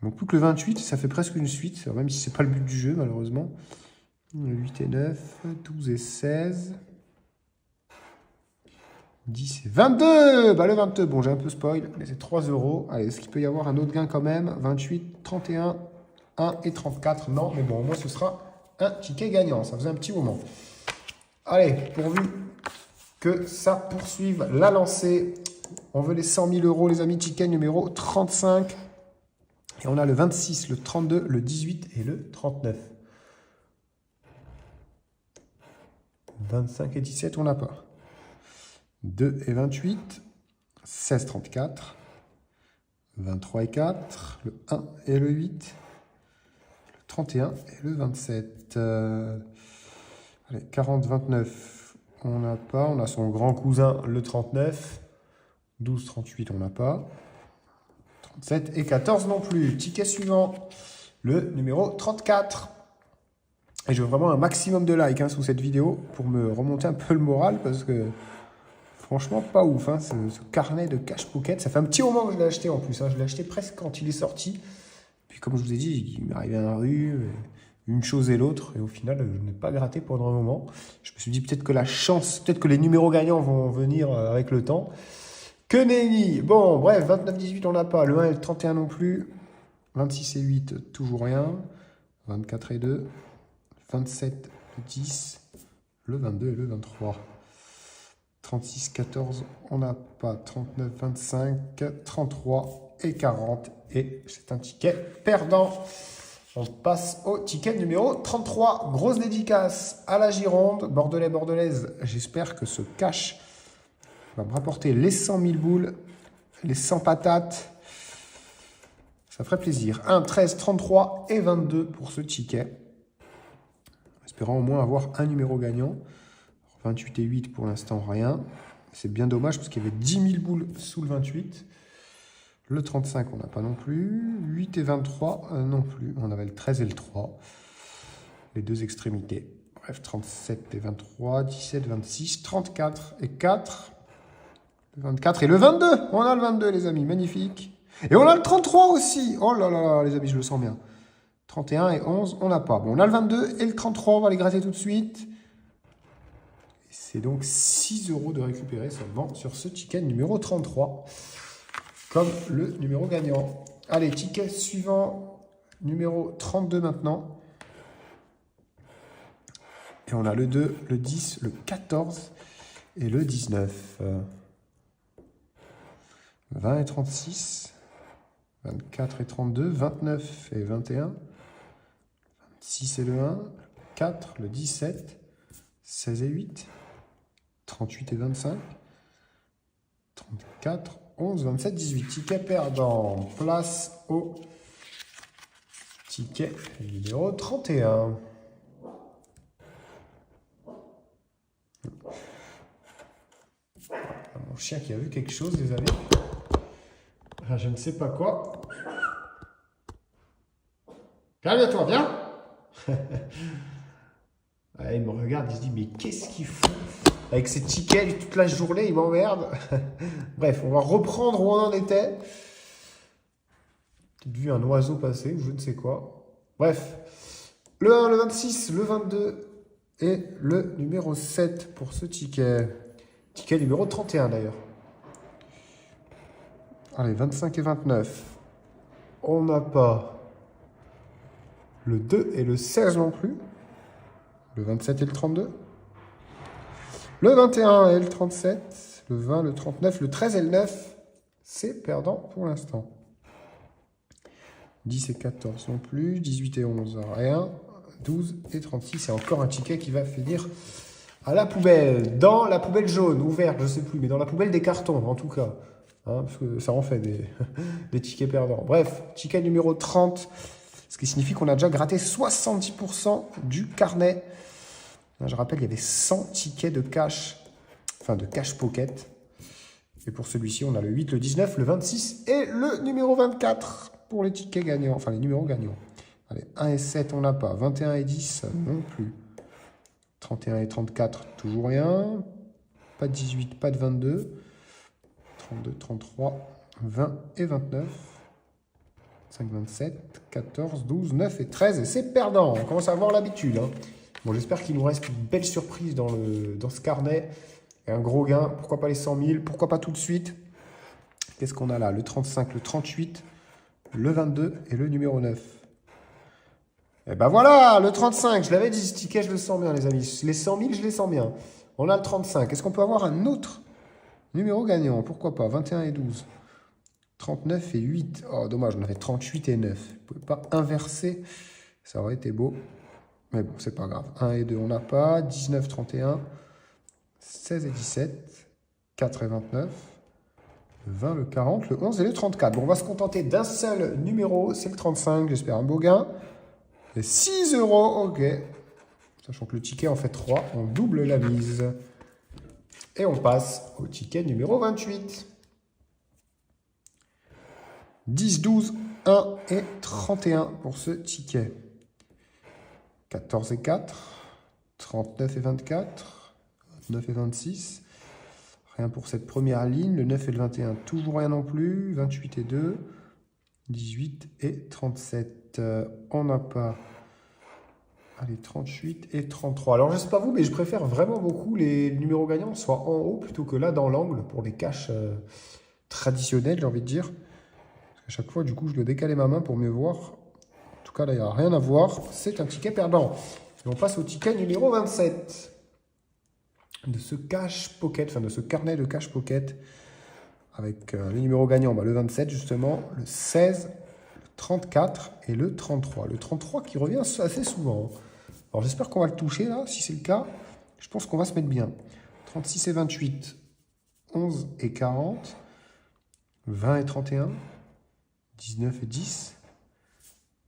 Donc plus que le 28, ça fait presque une suite. Même si ce n'est pas le but du jeu, malheureusement. Le 8 et 9, 12 et 16. 10 et 22. Bah le 22, bon, j'ai un peu spoil, mais c'est 3 €. Allez, est-ce qu'il peut y avoir un autre gain quand même? 28, 31. 1 et 34. Non, mais bon, au moins ce sera un ticket gagnant. Ça faisait un petit moment. Allez, pourvu que ça poursuive la lancée. On veut les 100 000 euros, les amis. Ticket numéro 35. Et on a le 26, le 32, le 18 et le 39. 25 et 17, on n'a pas. 2 et 28. 16, 34. 23 et 4. Le 1 et le 8. Le 31 et le 27. Allez, 40, 29, on n'a pas. On a son grand cousin, le 39. 12, 38, on n'a pas. 37 et 14 non plus. Ticket suivant, le numéro 34. Et je veux vraiment un maximum de likes sous cette vidéo pour me remonter un peu le moral parce que franchement, pas ouf. Ce carnet de cash pocket, ça fait un petit moment que je l'ai acheté en plus. Je l'ai acheté presque quand il est sorti. Puis comme je vous ai dit, il m'est arrivé à la rue, une chose et l'autre. Et au final, je n'ai pas gratté pendant un moment. Je me suis dit peut-être que la chance, peut-être que les numéros gagnants vont venir avec le temps. Que nenni. Bon, bref, 29, 18, on n'a pas. Le 1 et le 31 non plus. 26 et 8, toujours rien. 24 et 2. 27, le 10. Le 22 et le 23. 36, 14, on n'a pas. 39, 25, 33 et 40. Et c'est un ticket perdant. On passe au ticket numéro 33. Grosse dédicace à la Gironde. Bordelais, bordelaise, j'espère que ce cash va me rapporter les 100 000 boules, les 100 patates. Ça ferait plaisir. 1, 13, 33 et 22 pour ce ticket. Espérant au moins avoir un numéro gagnant. 28 et 8 pour l'instant, rien. C'est bien dommage parce qu'il y avait 10 000 boules sous le 28. Le 35, on n'a pas non plus. 8 et 23, non plus. On avait le 13 et le 3. Les deux extrémités. Bref, 37 et 23, 17, 26, 34 et 4. Le 24 et le 22. On a le 22, les amis. Magnifique. Et on a le 33 aussi. Oh là là, les amis, je le sens bien. 31 et 11, on n'a pas. Bon, on a le 22 et le 33. On va les gratter tout de suite. C'est donc 6 € de récupérer seulement sur ce ticket numéro 33. Comme le numéro gagnant. Allez, ticket suivant, numéro 32 maintenant. Et on a le 2, le 10, le 14 et le 19. 20 et 36, 24 et 32, 29 et 21, 26 et le 1, 4, le 17, 16 et 8, 38 et 25, 34, 11, 27, 18. Ticket perdant. Place au ticket numéro 31. Mon chien qui a vu quelque chose, les amis. Je ne sais pas quoi. Calme-toi, viens. Il me regarde, il se dit, mais qu'est-ce qu'il fout avec ces tickets toute la journée, il m'emmerde. Bref, on va reprendre où on en était. Peut-être vu un oiseau passer ou je ne sais quoi. Bref, le 1, le 26, le 22 et le numéro 7 pour ce ticket. Ticket numéro 31 d'ailleurs. Allez, 25 et 29. On n'a pas le 2 et le 16 non plus. Le 27 et le 32. Le 21 et le 37. Le 20, le 39, le 13 et le 9. C'est perdant pour l'instant. 10 et 14 non plus. 18 et 11, rien. 12 et 36. C'est encore un ticket qui va finir à la poubelle. Dans la poubelle jaune ou verte, je ne sais plus. Mais dans la poubelle des cartons, en tout cas. Parce que ça en fait des tickets perdants. Bref, ticket numéro 30. Ce qui signifie qu'on a déjà gratté 70% du carnet. Je rappelle, il y avait 100 tickets de cash. Enfin, de cash pocket. Et pour celui-ci, on a le 8, le 19, le 26 et le numéro 24 pour les tickets gagnants. Enfin, les numéros gagnants. Allez, 1 et 7, on n'a pas. 21 et 10, non plus. 31 et 34, toujours rien. Pas de 18, pas de 22. 32, 33, 20 et 29. 5, 27, 14, 12, 9 et 13. Et c'est perdant. On commence à avoir l'habitude. Bon, j'espère qu'il nous reste une belle surprise dans ce carnet. Et un gros gain. Pourquoi pas les 100 000? Pourquoi pas tout de suite? Qu'est-ce qu'on a là? Le 35, le 38, le 22 et le numéro 9. Et ben voilà, le 35, je l'avais dit, ce ticket, je le sens bien, les amis. Les 100 000, je les sens bien. On a le 35. Est-ce qu'on peut avoir un autre numéro gagnant? Pourquoi pas? 21 et 12. 39 et 8. Oh, dommage, on avait 38 et 9. Vous ne pouvez pas inverser. Ça aurait été beau. Mais bon, c'est pas grave. 1 et 2, on n'a pas. 19, 31. 16 et 17. 4 et 29. Le 20, le 40, le 11 et le 34. Bon, on va se contenter d'un seul numéro. C'est le 35. J'espère un beau gain. Et 6 euros, ok. Sachant que le ticket en fait 3. On double la mise. Et on passe au ticket numéro 28. 10, 12, 1 et 31 pour ce ticket. 14 et 4, 39 et 24, 29 et 26. Rien pour cette première ligne. Le 9 et le 21, toujours rien non plus. 28 et 2, 18 et 37. On n'a pas... Allez, 38 et 33. Alors, je ne sais pas vous, mais je préfère vraiment beaucoup les numéros gagnants soient en haut plutôt que là dans l'angle pour les caches traditionnelles, j'ai envie de dire. À chaque fois, du coup, je dois décaler ma main pour mieux voir. En tout cas, là, il n'y a rien à voir. C'est un ticket perdant. Et on passe au ticket numéro 27 de ce cash pocket, enfin de ce carnet de cash pocket avec les numéros gagnants. Le 27, justement, le 16, le 34 et le 33. Le 33 qui revient assez souvent. Alors, j'espère qu'on va le toucher, là. Si c'est le cas, je pense qu'on va se mettre bien. 36 et 28, 11 et 40, 20 et 31. 19 et 10,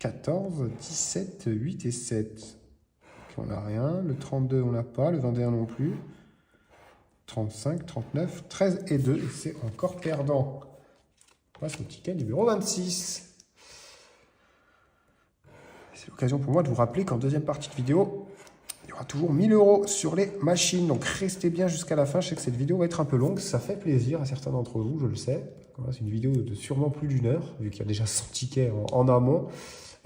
14, 17, 8 et 7. Okay, on n'a rien. Le 32, on n'a pas. Le 21 non plus. 35, 39, 13 et 2. Et c'est encore perdant. On passe au ticket numéro 26. C'est l'occasion pour moi de vous rappeler qu'en deuxième partie de vidéo, il y aura toujours 1000 € sur les machines. Donc restez bien jusqu'à la fin. Je sais que cette vidéo va être un peu longue. Ça fait plaisir à certains d'entre vous, je le sais. C'est une vidéo de sûrement plus d'1 heure, vu qu'il y a déjà 100 tickets en amont.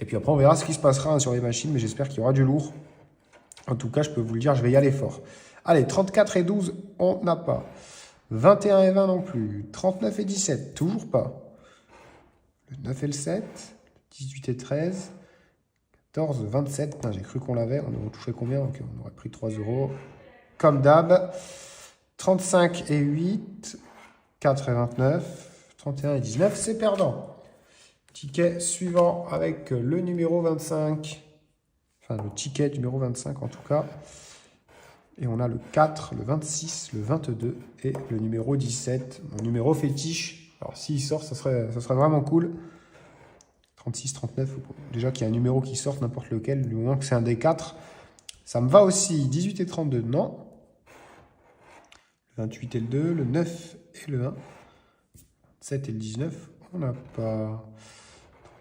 Et puis après, on verra ce qui se passera sur les machines, mais j'espère qu'il y aura du lourd. En tout cas, je peux vous le dire, je vais y aller fort. Allez, 34 et 12, on n'a pas. 21 et 20 non plus. 39 et 17, toujours pas. Le 9 et le 7. 18 et 13. 14, 27. J'ai cru qu'on l'avait. On aurait touché combien? Okay, on aurait pris 3 €. Comme d'hab. 35 et 8. 4 et 29. 31 et 19, c'est perdant. Ticket suivant avec le numéro 25. Enfin, le ticket numéro 25 en tout cas. Et on a le 4, le 26, le 22 et le numéro 17. Mon numéro fétiche. Alors, s'il sort, ça serait vraiment cool. 36, 39. Déjà qu'il y a un numéro qui sort, n'importe lequel, du moment que c'est un des 4. Ça me va aussi. 18 et 32, non. Le 28 et le 2, le 9 et le 1. 7 et le 19, on n'a pas.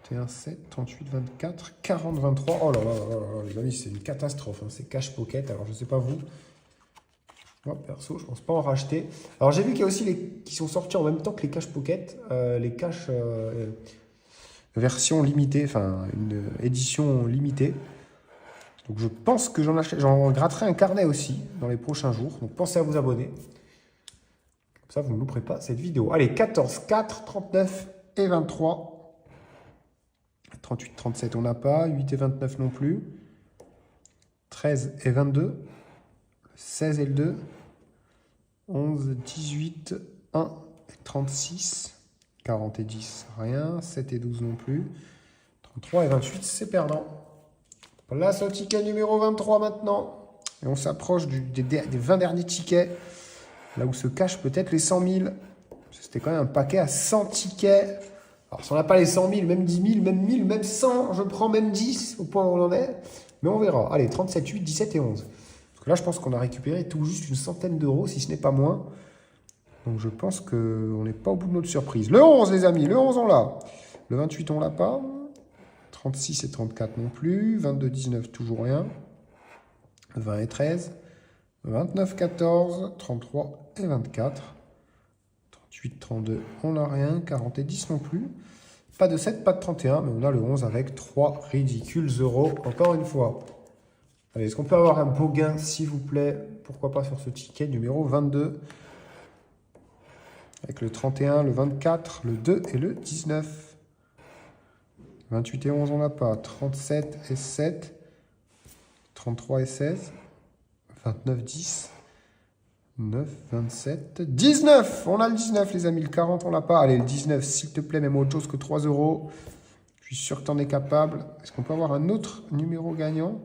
31, 7, 38, 24, 40, 23. Oh là là là là, les amis, c'est une catastrophe. Hein. C'est cash pocket. Alors, je ne sais pas vous. Moi, perso, je ne pense pas en racheter. Alors, j'ai vu qu'il y a aussi les qui sont sortis en même temps que les cash pocket. Les cash version limitée, enfin, une édition limitée. Donc, je pense que j'en gratterai un carnet aussi dans les prochains jours. Donc, pensez à vous abonner. Ça, vous ne louperez pas cette vidéo. Allez, 14, 4, 39 et 23. 38, 37, on n'a pas. 8 et 29 non plus. 13 et 22. 16 et le 2. 11, 18, 1 et 36. 40 et 10, rien. 7 et 12 non plus. 33 et 28, c'est perdant. Place au ticket numéro 23 maintenant. Et on s'approche des 20 derniers tickets. Là où se cachent peut-être les 100 000. C'était quand même un paquet à 100 tickets. Alors, si on n'a pas les 100 000, même 10 000, même 1000, même 100, je prends même 10 au point où on en est. Mais on verra. Allez, 37, 8, 17 et 11. Parce que là, je pense qu'on a récupéré tout juste une centaine d'euros, si ce n'est pas moins. Donc, je pense qu'on n'est pas au bout de notre surprise. Le 11, les amis, le 11, on l'a. Le 28, on l'a pas. 36 et 34 non plus. 22, 19, toujours rien. 20 et 13. 29, 14, 33 et 24. 38, 32, on n'a rien. 40 et 10 non plus. Pas de 7, pas de 31, mais on a le 11 avec 3 ridicules euros, encore une fois. Allez, est-ce qu'on peut avoir un beau gain, s'il vous plaît? Pourquoi pas sur ce ticket numéro 22. Avec le 31, le 24, le 2 et le 19. 28 et 11, on n'a pas. 37 et 7. 33 et 16. 29, 10. 9, 27, 19. On a le 19, les amis. Le 40, on l'a pas. Allez, le 19, s'il te plaît, même autre chose que 3 euros. Je suis sûr que tu en es capable. Est-ce qu'on peut avoir un autre numéro gagnant?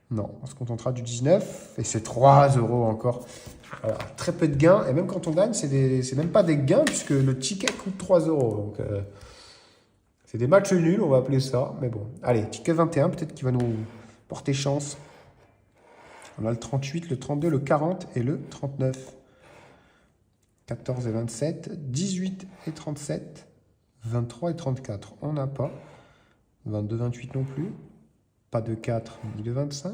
Non, on se contentera du 19. Et c'est 3 euros encore. Voilà, très peu de gains. Et même quand on gagne, c'est même pas des gains puisque le ticket coûte 3 euros. Donc, c'est des matchs nuls, on va appeler ça. Mais bon, allez, ticket 21, peut-être qu'il va nous porter chance. On a le 38, le 32, le 40 et le 39. 14 et 27, 18 et 37, 23 et 34. On n'a pas. 22, 28 non plus. Pas de 4 ni de 25.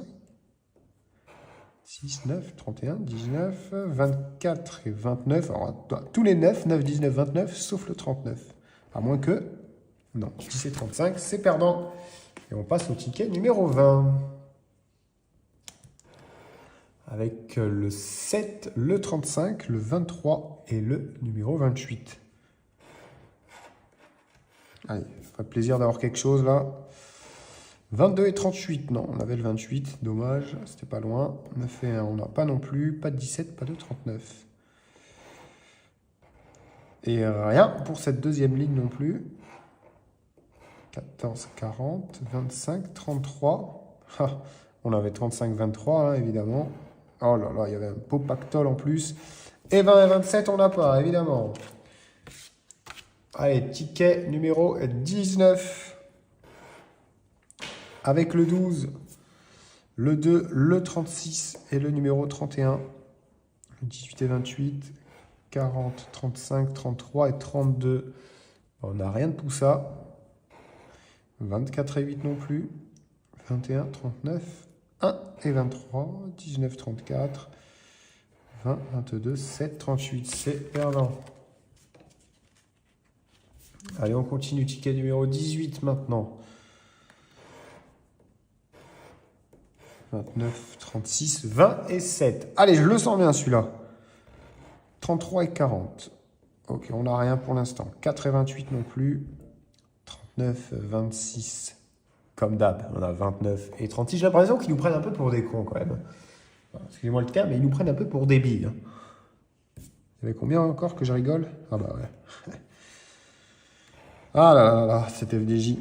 6, 9, 31, 19, 24 et 29. Alors, tous les 9, 9, 19, 29, sauf le 39. À moins que... Non, 10 et 35, c'est perdant. Et on passe au ticket numéro 20. Avec le 7, le 35, le 23 et le numéro 28. Allez, ça ferait plaisir d'avoir quelque chose là. 22 et 38, non, on avait le 28, dommage, c'était pas loin. 9 et 1, on n'a pas non plus, pas de 17, pas de 39. Et rien pour cette deuxième ligne non plus. 14, 40, 25, 33. Ah, on avait 35, 23, hein, évidemment. Oh là là, il y avait un beau pactole en plus. Et 20 et 27, on n'a pas, évidemment. Allez, ticket numéro 19. Avec le 12, le 2, le 36 et le numéro 31. 18 et 28, 40, 35, 33 et 32. On n'a rien de tout ça. 24 et 8 non plus. 21, 39, 1 et 23, 19, 34, 20, 22, 7, 38. C'est perdant. Allez, on continue. Ticket numéro 18 maintenant. 29, 36, 20 et 7. Allez, je le sens bien celui-là. 33 et 40. Ok, on n'a rien pour l'instant. 4 et 28 non plus. 39, 26. Comme d'hab, on a 29 et 36. J'ai l'impression qu'ils nous prennent un peu pour des cons quand même. Excusez-moi le terme, mais ils nous prennent un peu pour des billes. Il y avait combien encore que je rigole? Ah bah ouais. Ah là là là, c'était FDJ.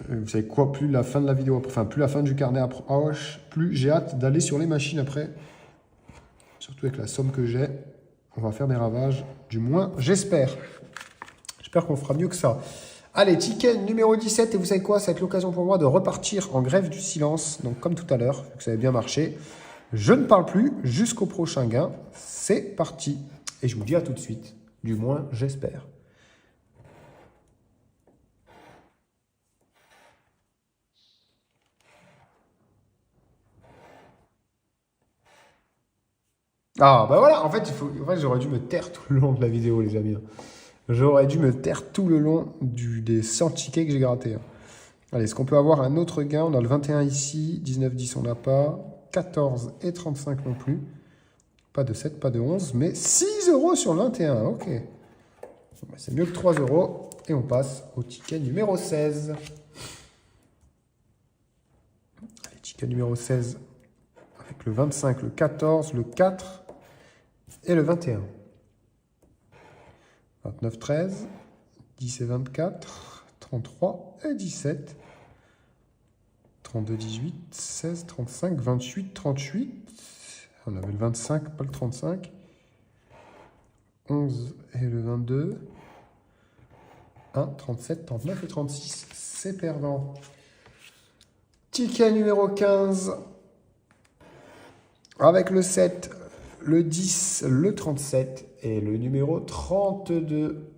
Vous savez quoi, plus la fin de la vidéo, enfin plus la fin du carnet approche, plus j'ai hâte d'aller sur les machines après. Surtout avec la somme que j'ai, on va faire des ravages. Du moins, j'espère. J'espère qu'on fera mieux que ça. Allez, ticket numéro 17. Et vous savez quoi, ça va être l'occasion pour moi de repartir en grève du silence. Donc comme tout à l'heure, vu que ça avait bien marché, je ne parle plus jusqu'au prochain gain. C'est parti. Et je vous dis à tout de suite. Du moins, j'espère. Ah, bah voilà, en fait, j'aurais dû me taire tout le long de la vidéo, les amis. J'aurais dû me taire tout le long des 100 tickets que j'ai grattés. Allez, est-ce qu'on peut avoir un autre gain? On a le 21 ici, 19, 10, on n'a pas. 14 et 35 non plus. Pas de 7, pas de 11, mais 6 euros sur le 21. Ok. C'est mieux que 3 euros. Et on passe au ticket numéro 16. Allez, ticket numéro 16. Avec le 25, le 14, le 4 et le 21. 29, 13, 10 et 24, 33 et 17, 32, 18, 16, 35, 28, 38. On avait le 25, pas le 35. 11 et le 22. 1, 37, 39 et 36. C'est perdant. Ticket numéro 15. Avec le 7, le 10, le 37 et le numéro 32.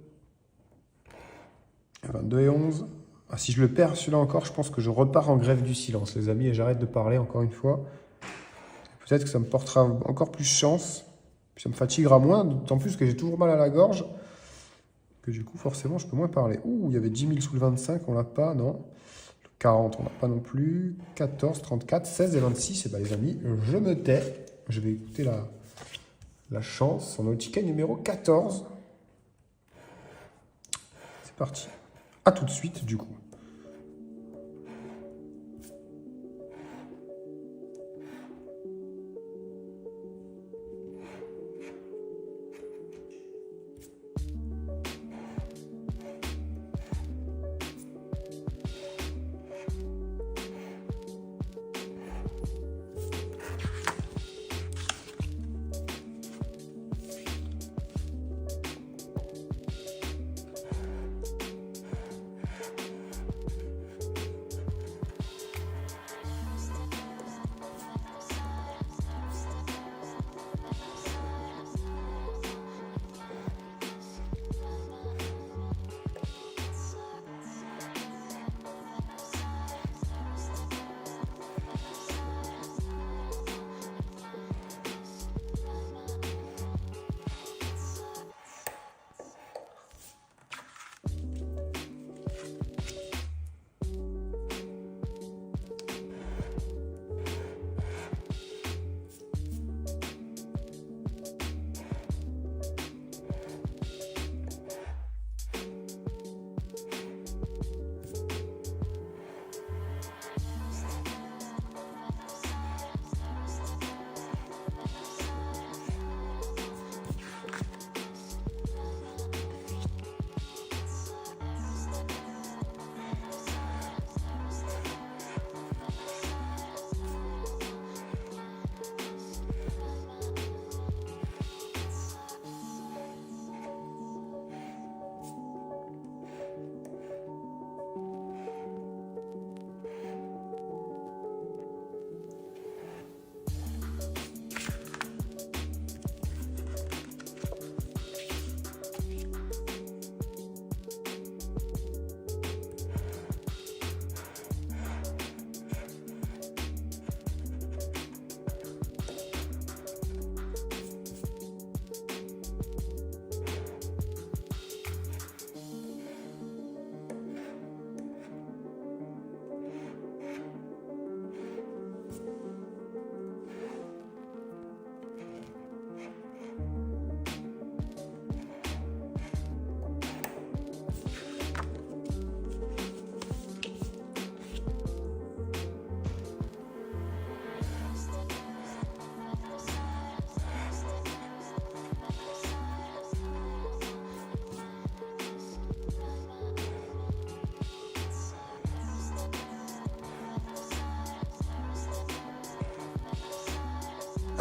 22 et 11. Ah, si je le perds celui-là encore, je pense que je repars en grève du silence, les amis, et j'arrête de parler encore une fois. Peut-être que ça me portera encore plus chance, puis ça me fatiguera moins, d'autant plus que j'ai toujours mal à la gorge, que du coup, forcément, je peux moins parler. Ouh, il y avait 10 000 sous le 25, on l'a pas, non. 40, on n'a pas non plus. 14, 34, 16 et 26. Et bien, les amis, je me tais. Je vais écouter la chance. On est au ticket numéro 14. C'est parti. À tout de suite, du coup.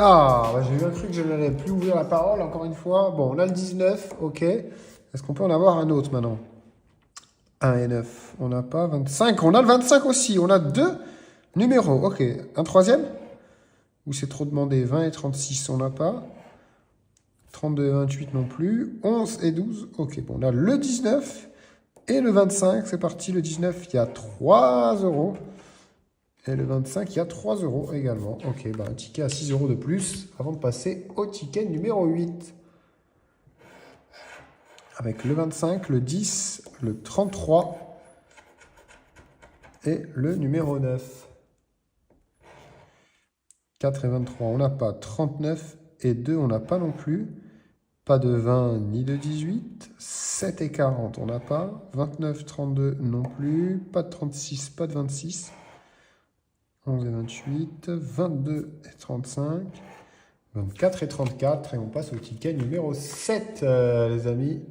Ah, bah, j'ai bien cru que je n'allais plus ouvrir la parole, encore une fois. Bon, on a le 19, ok. Est-ce qu'on peut en avoir un autre maintenant? 1 et 9, on n'a pas. 25, on a le 25 aussi. On a deux numéros, ok. Un troisième? Ou c'est trop demandé? 20 et 36, on n'a pas. 32 et 28 non plus. 11 et 12, ok. Bon, on a le 19 et le 25. C'est parti, le 19, il y a 3 euros. Et le 25, il y a 3 euros également. Ok, bah un ticket à 6 euros de plus avant de passer au ticket numéro 8. Avec le 25, le 10, le 33 et le numéro 9. 4 et 23, on n'a pas. 39 et 2, on n'a pas non plus. Pas de 20 ni de 18. 7 et 40, on n'a pas. 29, 32 non plus. Pas de 36, pas de 26. 11 et 28. 22 et 35. 24 et 34. Et on passe au ticket numéro 7, les amis.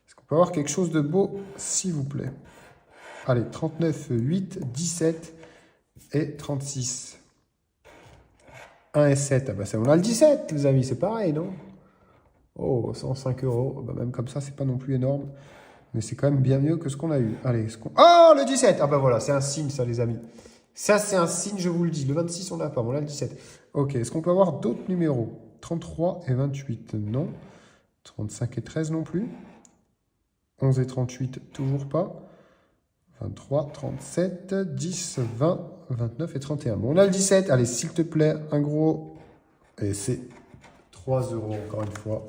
Est-ce qu'on peut avoir quelque chose de beau, s'il vous plaît? Allez, 39, 8, 17 et 36. 1 et 7. Ah bah ça, on a le 17, les amis. C'est pareil, non? Oh, 105 euros. Bah même comme ça, c'est pas non plus énorme. Mais c'est quand même bien mieux que ce qu'on a eu. Allez, oh, le 17! Ah bah voilà, c'est un signe, ça, les amis. Ça, c'est un signe, je vous le dis. Le 26, on n'a pas. Bon, là, le 17. Ok, est-ce qu'on peut avoir d'autres numéros? 33 et 28, non. 35 et 13 non plus. 11 et 38, toujours pas. 23, 37, 10, 20, 29 et 31. Bon, on a le 17. Allez, s'il te plaît, un gros. Et c'est 3 euros, encore une fois.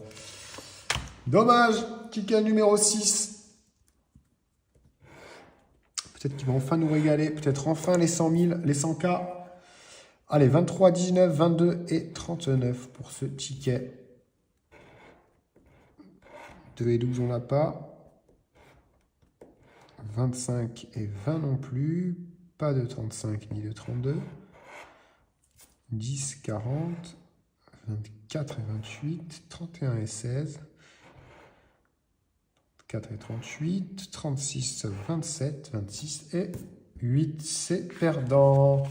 Dommage. Ticket numéro 6. Peut-être qu'ils vont enfin nous régaler. Peut-être enfin les 100 000, les 100K. Allez, 23, 19, 22 et 39 pour ce ticket. 2 et 12, on n'a pas. 25 et 20 non plus. Pas de 35 ni de 32. 10, 40. 24 et 28. 31 et 16. 4 et 38. 36, 27, 26 et 8. C'est perdant.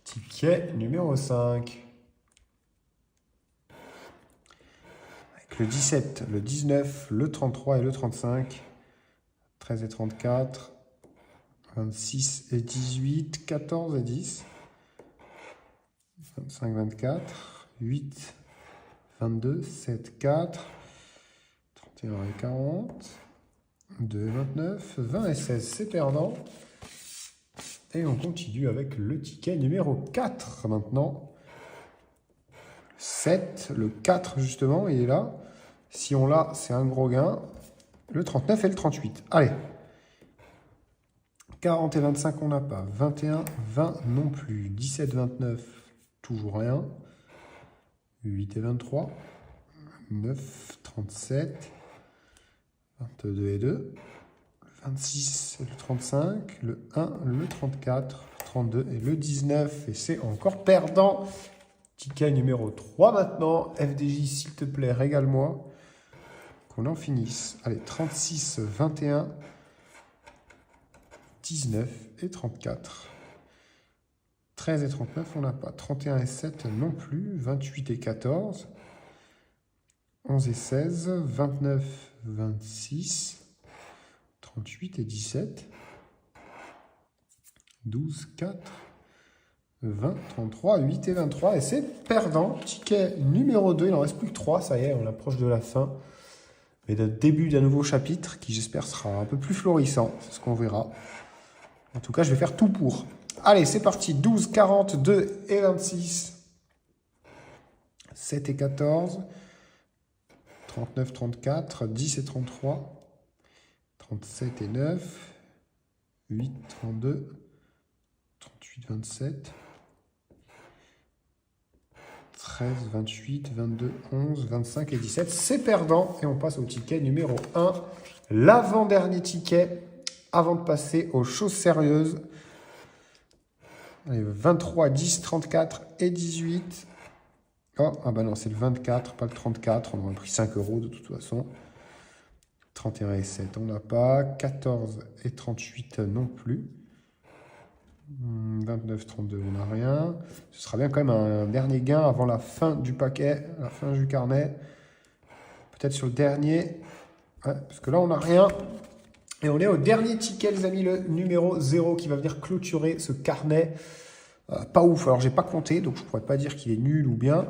Ticket numéro 5. Avec le 17, le 19, le 33 et le 35. 13 et 34. 26 et 18. 14 et 10. 25, 24. 8, 22, 7, 4. 31 et 40. 2 et 29. 20 et 16, c'est perdant. Et on continue avec le ticket numéro 4 maintenant. 7, le 4 justement, il est là. Si on l'a, c'est un gros gain. Le 39 et le 38. Allez. 40 et 25, on n'a pas. 21, 20 non plus. 17, 29, toujours rien. 8 et 23. 9, 37. 22 et 2. 26 et le 35. Le 1, le 34. 32 et le 19. Et c'est encore perdant. Ticket numéro 3 maintenant. FDJ, s'il te plaît, régale-moi. Qu'on en finisse. Allez, 36, 21, 19 et 34. 13 et 39, on n'a pas. 31 et 7 non plus. 28 et 14. 11 et 16. 29, 26. 38 et 17. 12, 4. 20, 33, 8 et 23. Et c'est perdant. Ticket numéro 2. Il n'en reste plus que 3. Ça y est, on approche de la fin. Et le début d'un nouveau chapitre qui, j'espère, sera un peu plus florissant. C'est ce qu'on verra. En tout cas, je vais faire tout pour. Allez, c'est parti. 12, 42 et 26. 7 et 14. 39, 34. 10 et 33. 37 et 9. 8, 32. 38, 27. 13, 28, 22, 11, 25 et 17. C'est perdant. Et on passe au ticket numéro 1. L'avant-dernier ticket avant de passer aux choses sérieuses. Allez, 23, 10, 34 et 18. Oh, ah bah non, c'est le 24, pas le 34. On aurait pris 5 euros de toute façon. 31 et 7, on n'a pas. 14 et 38 non plus. 29,32, on n'a rien. Ce sera bien quand même un dernier gain avant la fin du paquet, la fin du carnet. Peut-être sur le dernier. Ouais, parce que là, on n'a rien. Et on est au dernier ticket, les amis, le numéro 0 qui va venir clôturer ce carnet. Pas ouf. Alors, j'ai pas compté, donc je ne pourrais pas dire qu'il est nul ou bien.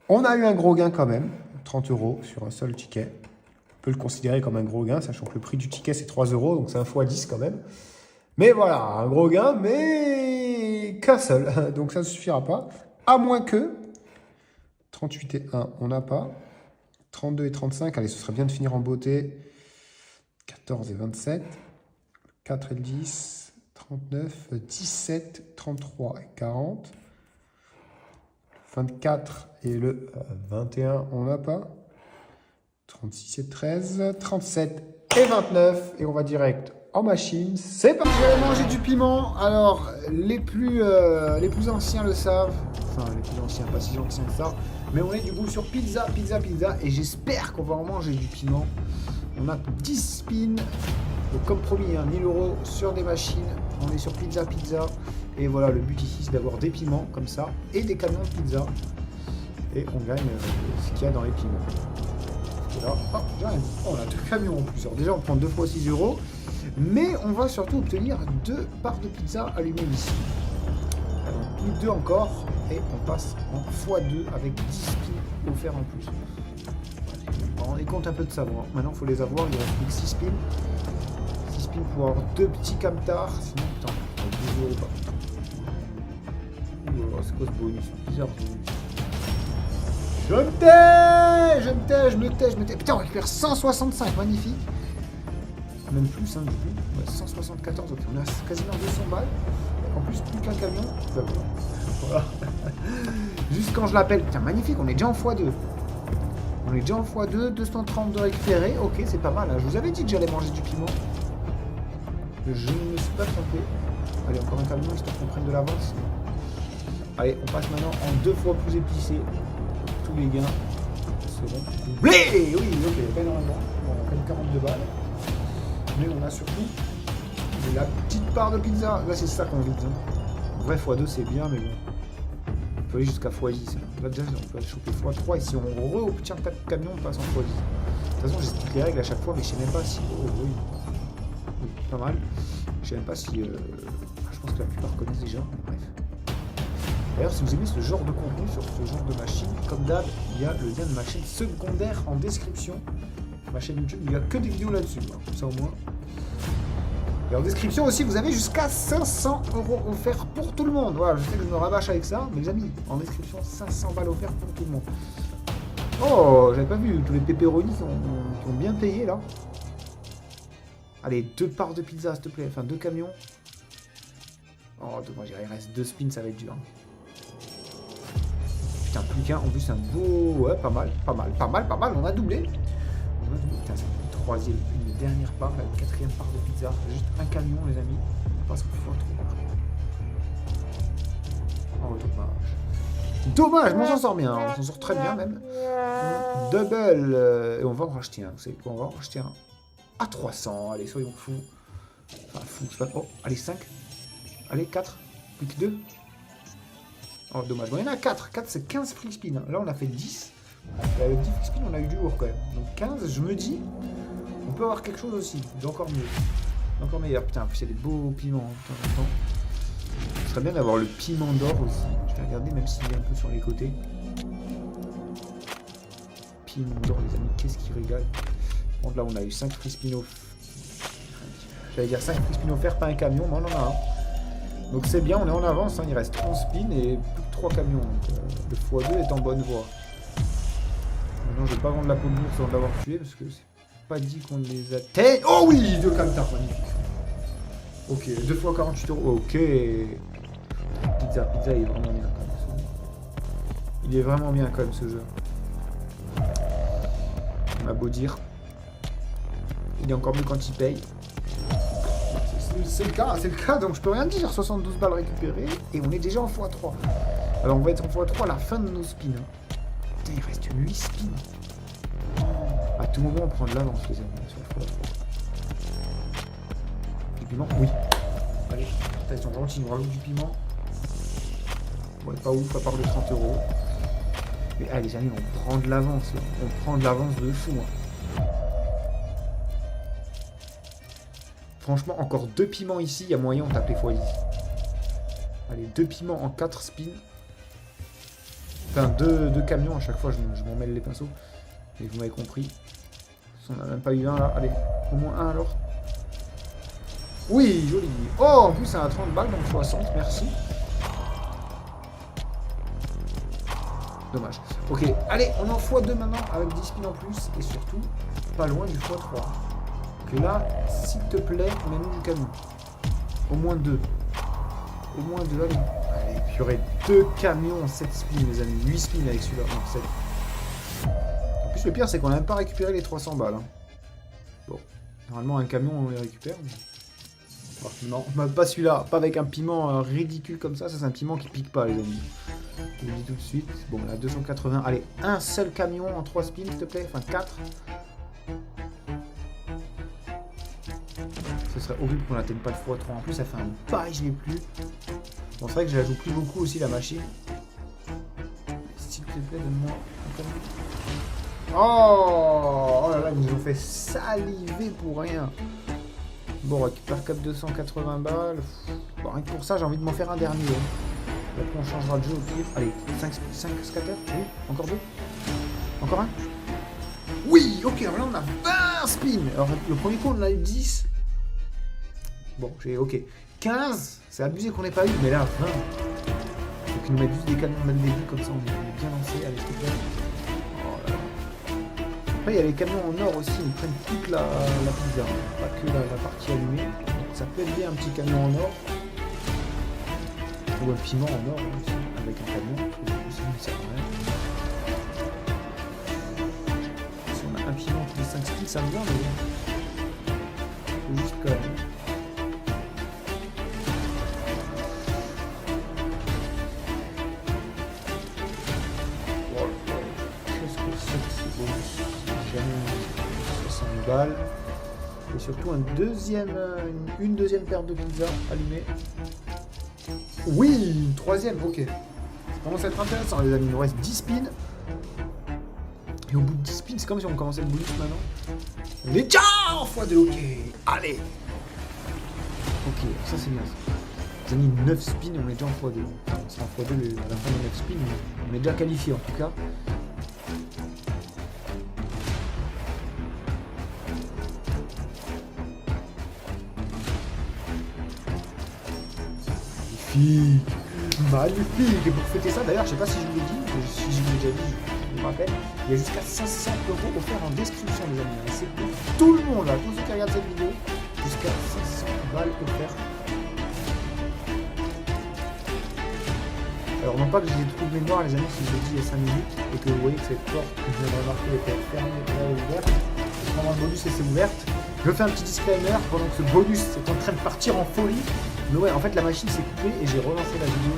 On a eu un gros gain quand même, 30 € sur un seul ticket. On peut le considérer comme un gros gain, sachant que le prix du ticket, c'est 3 €, donc c'est un x10 quand même. Mais voilà, un gros gain, mais qu'un seul. Donc ça ne suffira pas. À moins que 38 et 1, on n'a pas. 32 et 35, allez, ce serait bien de finir en beauté. 14 et 27. 4 et le 10. 39, 17, 33 et 40. 24 et le 21, on n'a pas. 36 et 13. 37 et 29. Et on va direct en machine. C'est parti. J'avais mangé du piment. Alors, les plus anciens le savent. Enfin, les plus anciens, pas si anciens que ça. Mais on est du coup sur pizza. Et j'espère qu'on va en manger du piment. On a 10 spins. Donc, comme promis, 1000 € sur des machines. On est sur pizza. Et voilà, le but ici, c'est d'avoir des piments comme ça. Et des camions de pizza. Et on gagne ce qu'il y a dans les piments. Et là, on a 2 camions en plus. Alors déjà, on prend 2 fois 6 €. Mais on va surtout obtenir 2 parts de pizza allumées ici. Alors, plus 2 encore. Et on passe en x2 avec 10 spins offerts en plus. On est compte un peu de ça. Bon, maintenant, il faut les avoir. Il reste plus que 6 spins. 6 spins pour avoir 2 petits camtars. Sinon, putain, 12 € pas. C'est quoi ce bonus? Bizarre ce bonus. Je me tais. Putain, on récupère 165, magnifique. Même plus, du coup. Ouais, 174, ok. On a quasiment 200 balles. En plus, plus qu'un camion. Voilà. Juste quand je l'appelle. Putain, magnifique, on est déjà en x2. 230 de récupérer. Ok, c'est pas mal. Hein. Je vous avais dit que j'allais manger du piment. Je ne me suis pas trompé. Allez, encore un camion, histoire qu'on prenne de l'avance. Allez, on passe maintenant en 2 fois plus épicé. Tous les gains seront doublés. Oui, ok, pas énormément. Bon, on gagne 42 balles. Mais on a surtout la petite part de pizza. Là, c'est ça qu'on vise. En vrai, x2, c'est bien, mais bon. On peut aller jusqu'à x10. Là, déjà, on peut aller choper x3. Et si on obtient 4 camions, on passe en x10. De toute façon, j'explique les règles à chaque fois, mais je sais même pas si... Oh, oui. Oui, pas mal. Je sais même pas si... Je pense que la plupart connaissent déjà, mais bref. D'ailleurs, si vous aimez ce genre de contenu sur ce genre de machine, comme d'hab, il y a le lien de ma chaîne secondaire en description. Ma chaîne YouTube, il n'y a que des vidéos là-dessus, comme ça au moins. Et en description aussi, vous avez jusqu'à 500 € offerts pour tout le monde. Voilà, je sais que je me rabâche avec ça, mais les amis, en description, 500 balles offertes pour tout le monde. Oh, j'avais pas vu tous les pepperonis qui ont bien payé là. Allez, 2 parts de pizza, s'il te plaît. Enfin, 2 camions. Oh, dommage, il reste 2 spins, ça va être dur. Putain, plus qu'un. En plus, un beau... Ouais, pas mal. On a doublé. Putain, c'est une troisième, une dernière part, la 4e part de pizza. Juste un camion, les amis. On passe au fois 3. Oh, dommage, mais on s'en sort bien. On s'en sort très bien, même. Double. Et on va en racheter un. Vous savez quoi? On va en racheter un. À 300. Allez, soyons fous. Enfin, fous, c'est pas... Oh, allez, 5. Allez, 4. Plus que 2. Oh, dommage. Bon, il y en a 4. 4, c'est 15 free spin. Là, on a fait 10. Avec 10 free spin, on a eu du lourd quand même. Donc 15, je me dis, on peut avoir quelque chose aussi. D'encore mieux. Encore meilleur. Putain, en plus, il y a des beaux piments. Hein, ce serait bien d'avoir le piment d'or aussi. Je vais regarder, même s'il est un peu sur les côtés. Piment d'or, les amis. Qu'est-ce qui régale. Bon, là, on a eu 5 free spin offerts. J'allais dire 5 free spin offerts, pas un camion, mais on en a un. Donc c'est bien, on est en avance, hein, il reste 11 spins et plus que 3 camions. Donc le x2 est en bonne voie. Maintenant je vais pas vendre la peau de bourse avant de l'avoir tué parce que c'est pas dit qu'on les atteigne. Oh oui, 2 camtars, magnifique. Ok, 2 fois 48 €. Ok. Pizza, il est vraiment bien quand même. Il est vraiment bien quand même ce jeu. On a beau dire. Il est encore mieux quand il paye. C'est le cas, donc je peux rien dire. 72 balles récupérées et on est déjà en x3. Alors on va être en x3 à la fin de nos spins. Putain, il reste 8 spins. À tout moment, on prend de l'avance, les amis, sur le x3. Et puis non, oui. Allez, putain, ils sont gentils, ils nous rajoutent du piment. Ouais, pas ouf, à part le 30 €. Mais ah, les amis, on prend de l'avance. On prend de l'avance de fou. Hein. Franchement, encore 2 piments ici, il y a moyen, on tape les x10. Allez, 2 piments en 4 spins. Enfin, 2 camions à chaque fois, je m'en mêle les pinceaux. Et vous m'avez compris. On n'a même pas eu un là. Allez, au moins un alors. Oui, joli. Oh, en plus, ça a 30 balles, donc 60, merci. Dommage. Ok, allez, on en x2 maintenant avec 10 spins en plus. Et surtout, pas loin du x3. Donc là, s'il te plaît, mets-nous du camion. Au moins 2. Au moins 2, allez. Allez, purée, 2 camions en 7 spins, les amis. 8 spins avec celui-là. Donc 7. En plus, le pire, c'est qu'on n'a même pas récupéré les 300 balles. Hein. Bon, normalement, un camion, on les récupère. Mais... Oh, non, pas celui-là. Pas avec un piment ridicule comme ça. Ça, c'est un piment qui pique pas, les amis. Je vous le dis tout de suite. Bon, là, 280. Allez, un seul camion en 3 spins, s'il te plaît. Enfin, 4. Ce serait horrible qu'on n'atteigne pas le x3. En plus, ça fait un bail, je l'ai plus. Bon, c'est vrai que je la joue plus beaucoup aussi, la machine. S'il te plaît, donne-moi un camion. Oh, oh là là, ils nous ont fait saliver pour rien. Bon, on récupère 280 balles. Bon, rien que pour ça, j'ai envie de m'en faire un dernier. Après, on changera de jeu au pire. Allez, 5 scatters. Oui, encore 2. Encore un. Oui, ok, alors là, on a 20 spins. Alors, le premier coup, on a eu 10. Bon, j'ai ok. 15, c'est abusé qu'on n'ait pas eu, mais là, 20. Donc, ils nous mettent juste des camions dès le début, comme ça, on est bien lancé. Allez, s'il te plaît. Après, il y a les camions en or aussi, ils prennent toute la pizza, pas que la partie allumée. Ça peut être bien un petit camion en or. Ou un piment en or aussi, avec un camion. Ça ne sert à rien. Si on a un piment tous les 5 spins, ça me vient, mais faut juste quand même. Et surtout une deuxième paire de pizza allumée. Oui, une troisième, ok. Ça commence à être intéressant, les amis. Il nous reste 10 spins. Et au bout de 10 spins, c'est comme si on commençait le bonus maintenant. On est déjà en x2, ok. Allez. Ok, ça c'est bien ça. J'ai mis 9 spins et on est déjà en x2. Enfin, on sera en x2 à la fin de 9 spins, mais on est déjà qualifié en tout cas. Magnifique. Et pour fêter ça, d'ailleurs, je sais pas si je vous l'ai dit, si je vous l'ai déjà dit, je me rappelle, il y a jusqu'à 500 € offerts en description, les amis. Et c'est pour tout le monde, là, tous ceux qui regardent cette vidéo, jusqu'à 500 balles offertes. Alors, non pas que j'ai des trous de mémoire, les amis, si je l'ai dit il y a 5 minutes, et que vous voyez que cette porte que je viens de remarquer était fermée et là elle est ouverte. Pendant le bonus, elle s'est ouverte. Je fais un petit disclaimer pendant que ce bonus est en train de partir en folie. Mais ouais, en fait, la machine s'est coupée et j'ai relancé la vidéo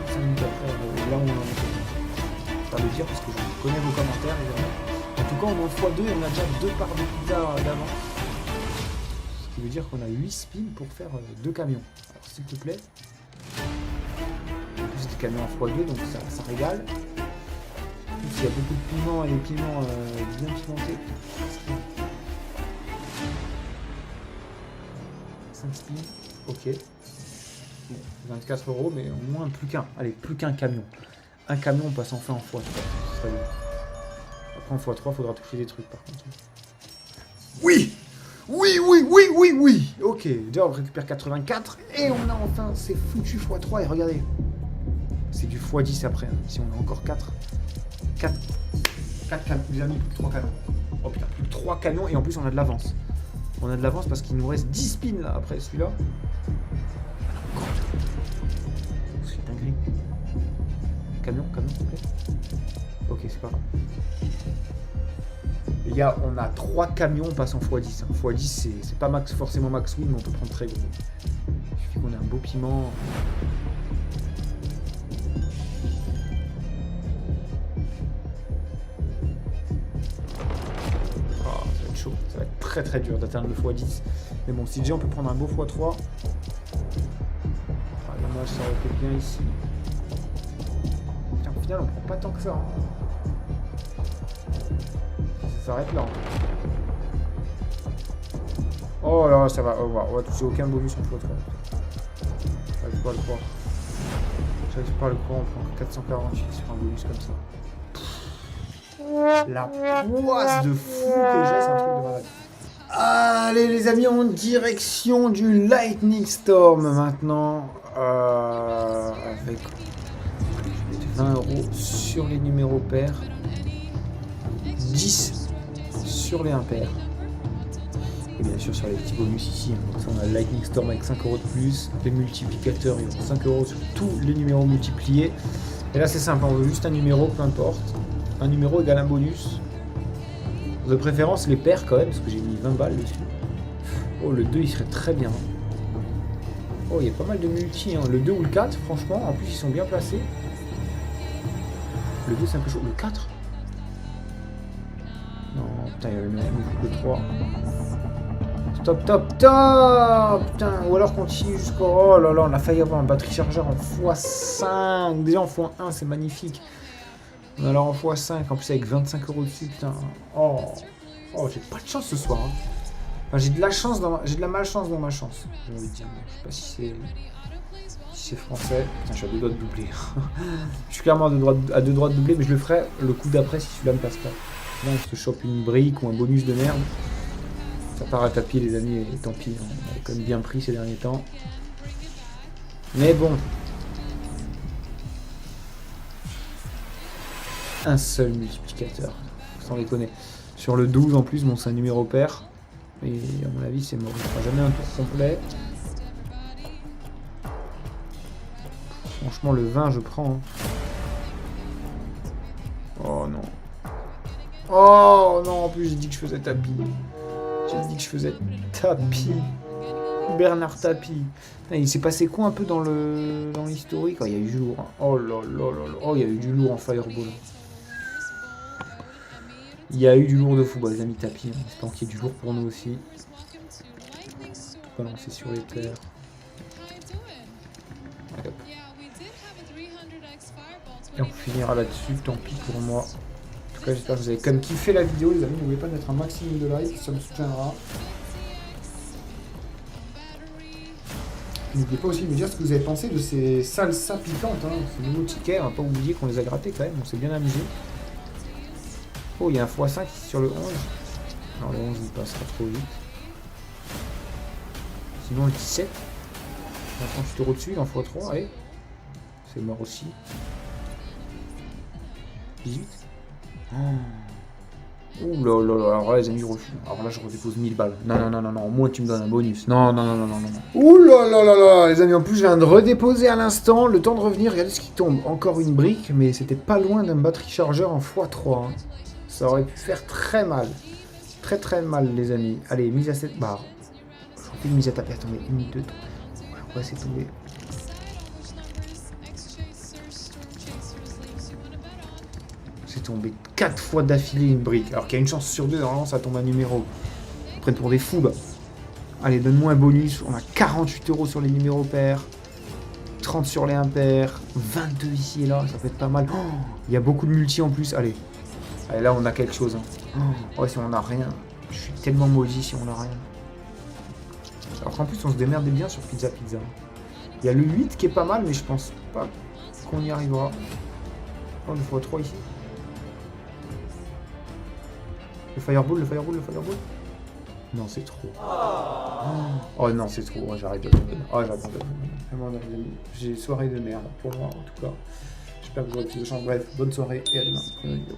5 minutes après, là où on en est. Pas le dire parce que je connais vos commentaires, évidemment. En tout cas, on est en x2 et on a déjà 2 parts de pizza d'avance. Ce qui veut dire qu'on a 8 spins pour faire 2 camions. Alors, s'il te plaît. En plus, c'est des camions en x2, donc ça régale. En plus, il y a beaucoup de piments et des piments bien pimentés. 5 spins, ok. 24 €, mais au moins plus qu'un. Allez, plus qu'un camion. Un camion, on passe enfin en x3. Après en x3, il faudra toucher des trucs par contre. Oui. Oui, oui, oui, oui, oui. Ok, déjà on récupère 84 et on a enfin ces foutus x3 et regardez. C'est du x10 après, hein. Si on a encore 4 camions, les amis, plus que 3 camions. Oh putain, plus que 3 camions et en plus on a de l'avance. On a de l'avance parce qu'il nous reste 10 spins là après celui-là. C'est dinguerie. Camion, s'il te plaît. Ok, c'est pas grave. Les gars, on a 3 camions, on passe en x10. x10, c'est pas max, forcément max win, mais on peut prendre très gros. Il suffit qu'on ait un beau piment. Oh, ça va être chaud. Ça va être très très dur d'atteindre le x10. Mais bon, si déjà on peut prendre un beau x3. Dommage, ça aurait été bien ici. Putain, au final, on prend pas tant que ça. Hein. Ça s'arrête là. Hein. Oh là, ça va. On va toucher aucun bonus en x3. J'arrive pas à le croire. J'arrive pas à le croire, on prend que 448 sur un bonus comme ça. La poisse de fou que j'ai, c'est un truc de malade. Allez les amis, en direction du Lightning Storm maintenant. Avec 20 € sur les numéros pairs. 10 sur les impairs. Et bien sûr sur les petits bonus ici. Hein. Donc ça, on a le Lightning Storm avec 5 € de plus. Les multiplicateurs, ils ont 5 € sur tous les numéros multipliés. Et là c'est simple, on veut juste un numéro, peu importe. Un numéro égale un bonus. De préférence les pairs quand même, parce que j'ai mis 20 balles dessus. Oh, le 2 il serait très bien. Oh, il y a pas mal de multi. Hein. Le 2 ou le 4, franchement, en plus ils sont bien placés. Le 2 c'est un peu chaud. Le 4 ? Non, putain, il y a le 3. Stop, top, top. Putain, ou alors continue jusqu'au... Oh là là, on a failli avoir un batterie chargeur en x5. Déjà en x1, c'est magnifique. Alors en x5, en plus avec 25 € dessus, putain. Oh, j'ai pas de chance ce soir. Hein. Enfin, j'ai de la chance, j'ai de la malchance dans ma chance. J'ai envie de dire. Je sais pas si c'est français. Putain, je suis à 2 doigts de doubler. Je suis clairement à 2 doigts de doubler, mais je le ferai le coup d'après si celui-là me passe pas. Là, on se chope une brique ou un bonus de merde. Ça part à tapis, les amis, et tant pis. On a quand même bien pris ces derniers temps. Mais bon. Un seul multiplicateur, sans déconner. Sur le 12 en plus, bon c'est un numéro pair. Et à mon avis c'est mort, il ne fera jamais un tour complet. Franchement le 20 je prends. Hein. Oh non. Oh non, en plus j'ai dit que je faisais tapis. J'ai dit que je faisais tapis. Bernard Tapie. Il s'est passé quoi un peu dans l'historique? Oh, il y a eu du lourd. Hein. Oh là là là là. Oh, il y a eu du lourd en Fireball. Il y a eu du lourd de fou, bah, les amis tapis. J'espère qu'il y ait du lourd pour nous aussi. On va lancer sur les terres. Et on finira là-dessus, tant pis pour moi. En tout cas, j'espère que vous avez quand même kiffé la vidéo, les amis. N'oubliez pas de mettre un maximum de likes, ça me soutiendra. N'oubliez pas aussi de me dire ce que vous avez pensé de ces salsas piquantes, hein. Ces nouveaux tickets, on va pas oublier qu'on les a grattés quand même, on s'est bien amusé. Oh, il y a un x5 sur le 11. Non, le 11 il passera trop vite. Sinon le 17. 38 € dessus, il en faut 3, allez. C'est mort aussi. 18. Oh. Ouh là là là, alors là les amis je refuse. Alors là je redépose 1000 balles. Non non non non non, au moins tu me donnes un bonus. Non non non non non non. Ouh là là là là, les amis en plus je viens de redéposer à l'instant, le temps de revenir, regardez ce qui tombe. Encore une brique, mais c'était pas loin d'un batterie chargeur en x3. Hein. Ça aurait pu faire très mal. Très très mal les amis. Allez, mise à 7 barres. J'en fais une mise à taper, attendez, 1, 2, 3. On va essayer de tomber. C'est tombé 4 fois d'affilée une brique. Alors qu'il y a une chance sur 2, normalement ça tombe un numéro. Ils prennent pour des fous. Bah. Allez, donne-moi un bonus. On a 48 € sur les numéros pairs. 30 sur les impairs. 22 ici et là, ça peut être pas mal. Oh, il y a beaucoup de multi en plus. Allez. Allez, là on a quelque chose. Hein. Oh, si on a rien. Je suis tellement maudit si on a rien. Alors qu'en plus on se démerdait bien sur Pizza Pizza. Il y a le 8 qui est pas mal, mais je pense pas qu'on y arrivera. Oh, le x3 ici. Le fireball, le fireball, le fireball. Non, c'est trop. Oh non, c'est trop. Oh, j'arrête de l'abandonner. Oh, j'abandonne. Vraiment, j'ai soirée de merde pour moi, en tout cas. J'espère que vous aurez plus de chance. Bref, bonne soirée et à demain pour une vidéo.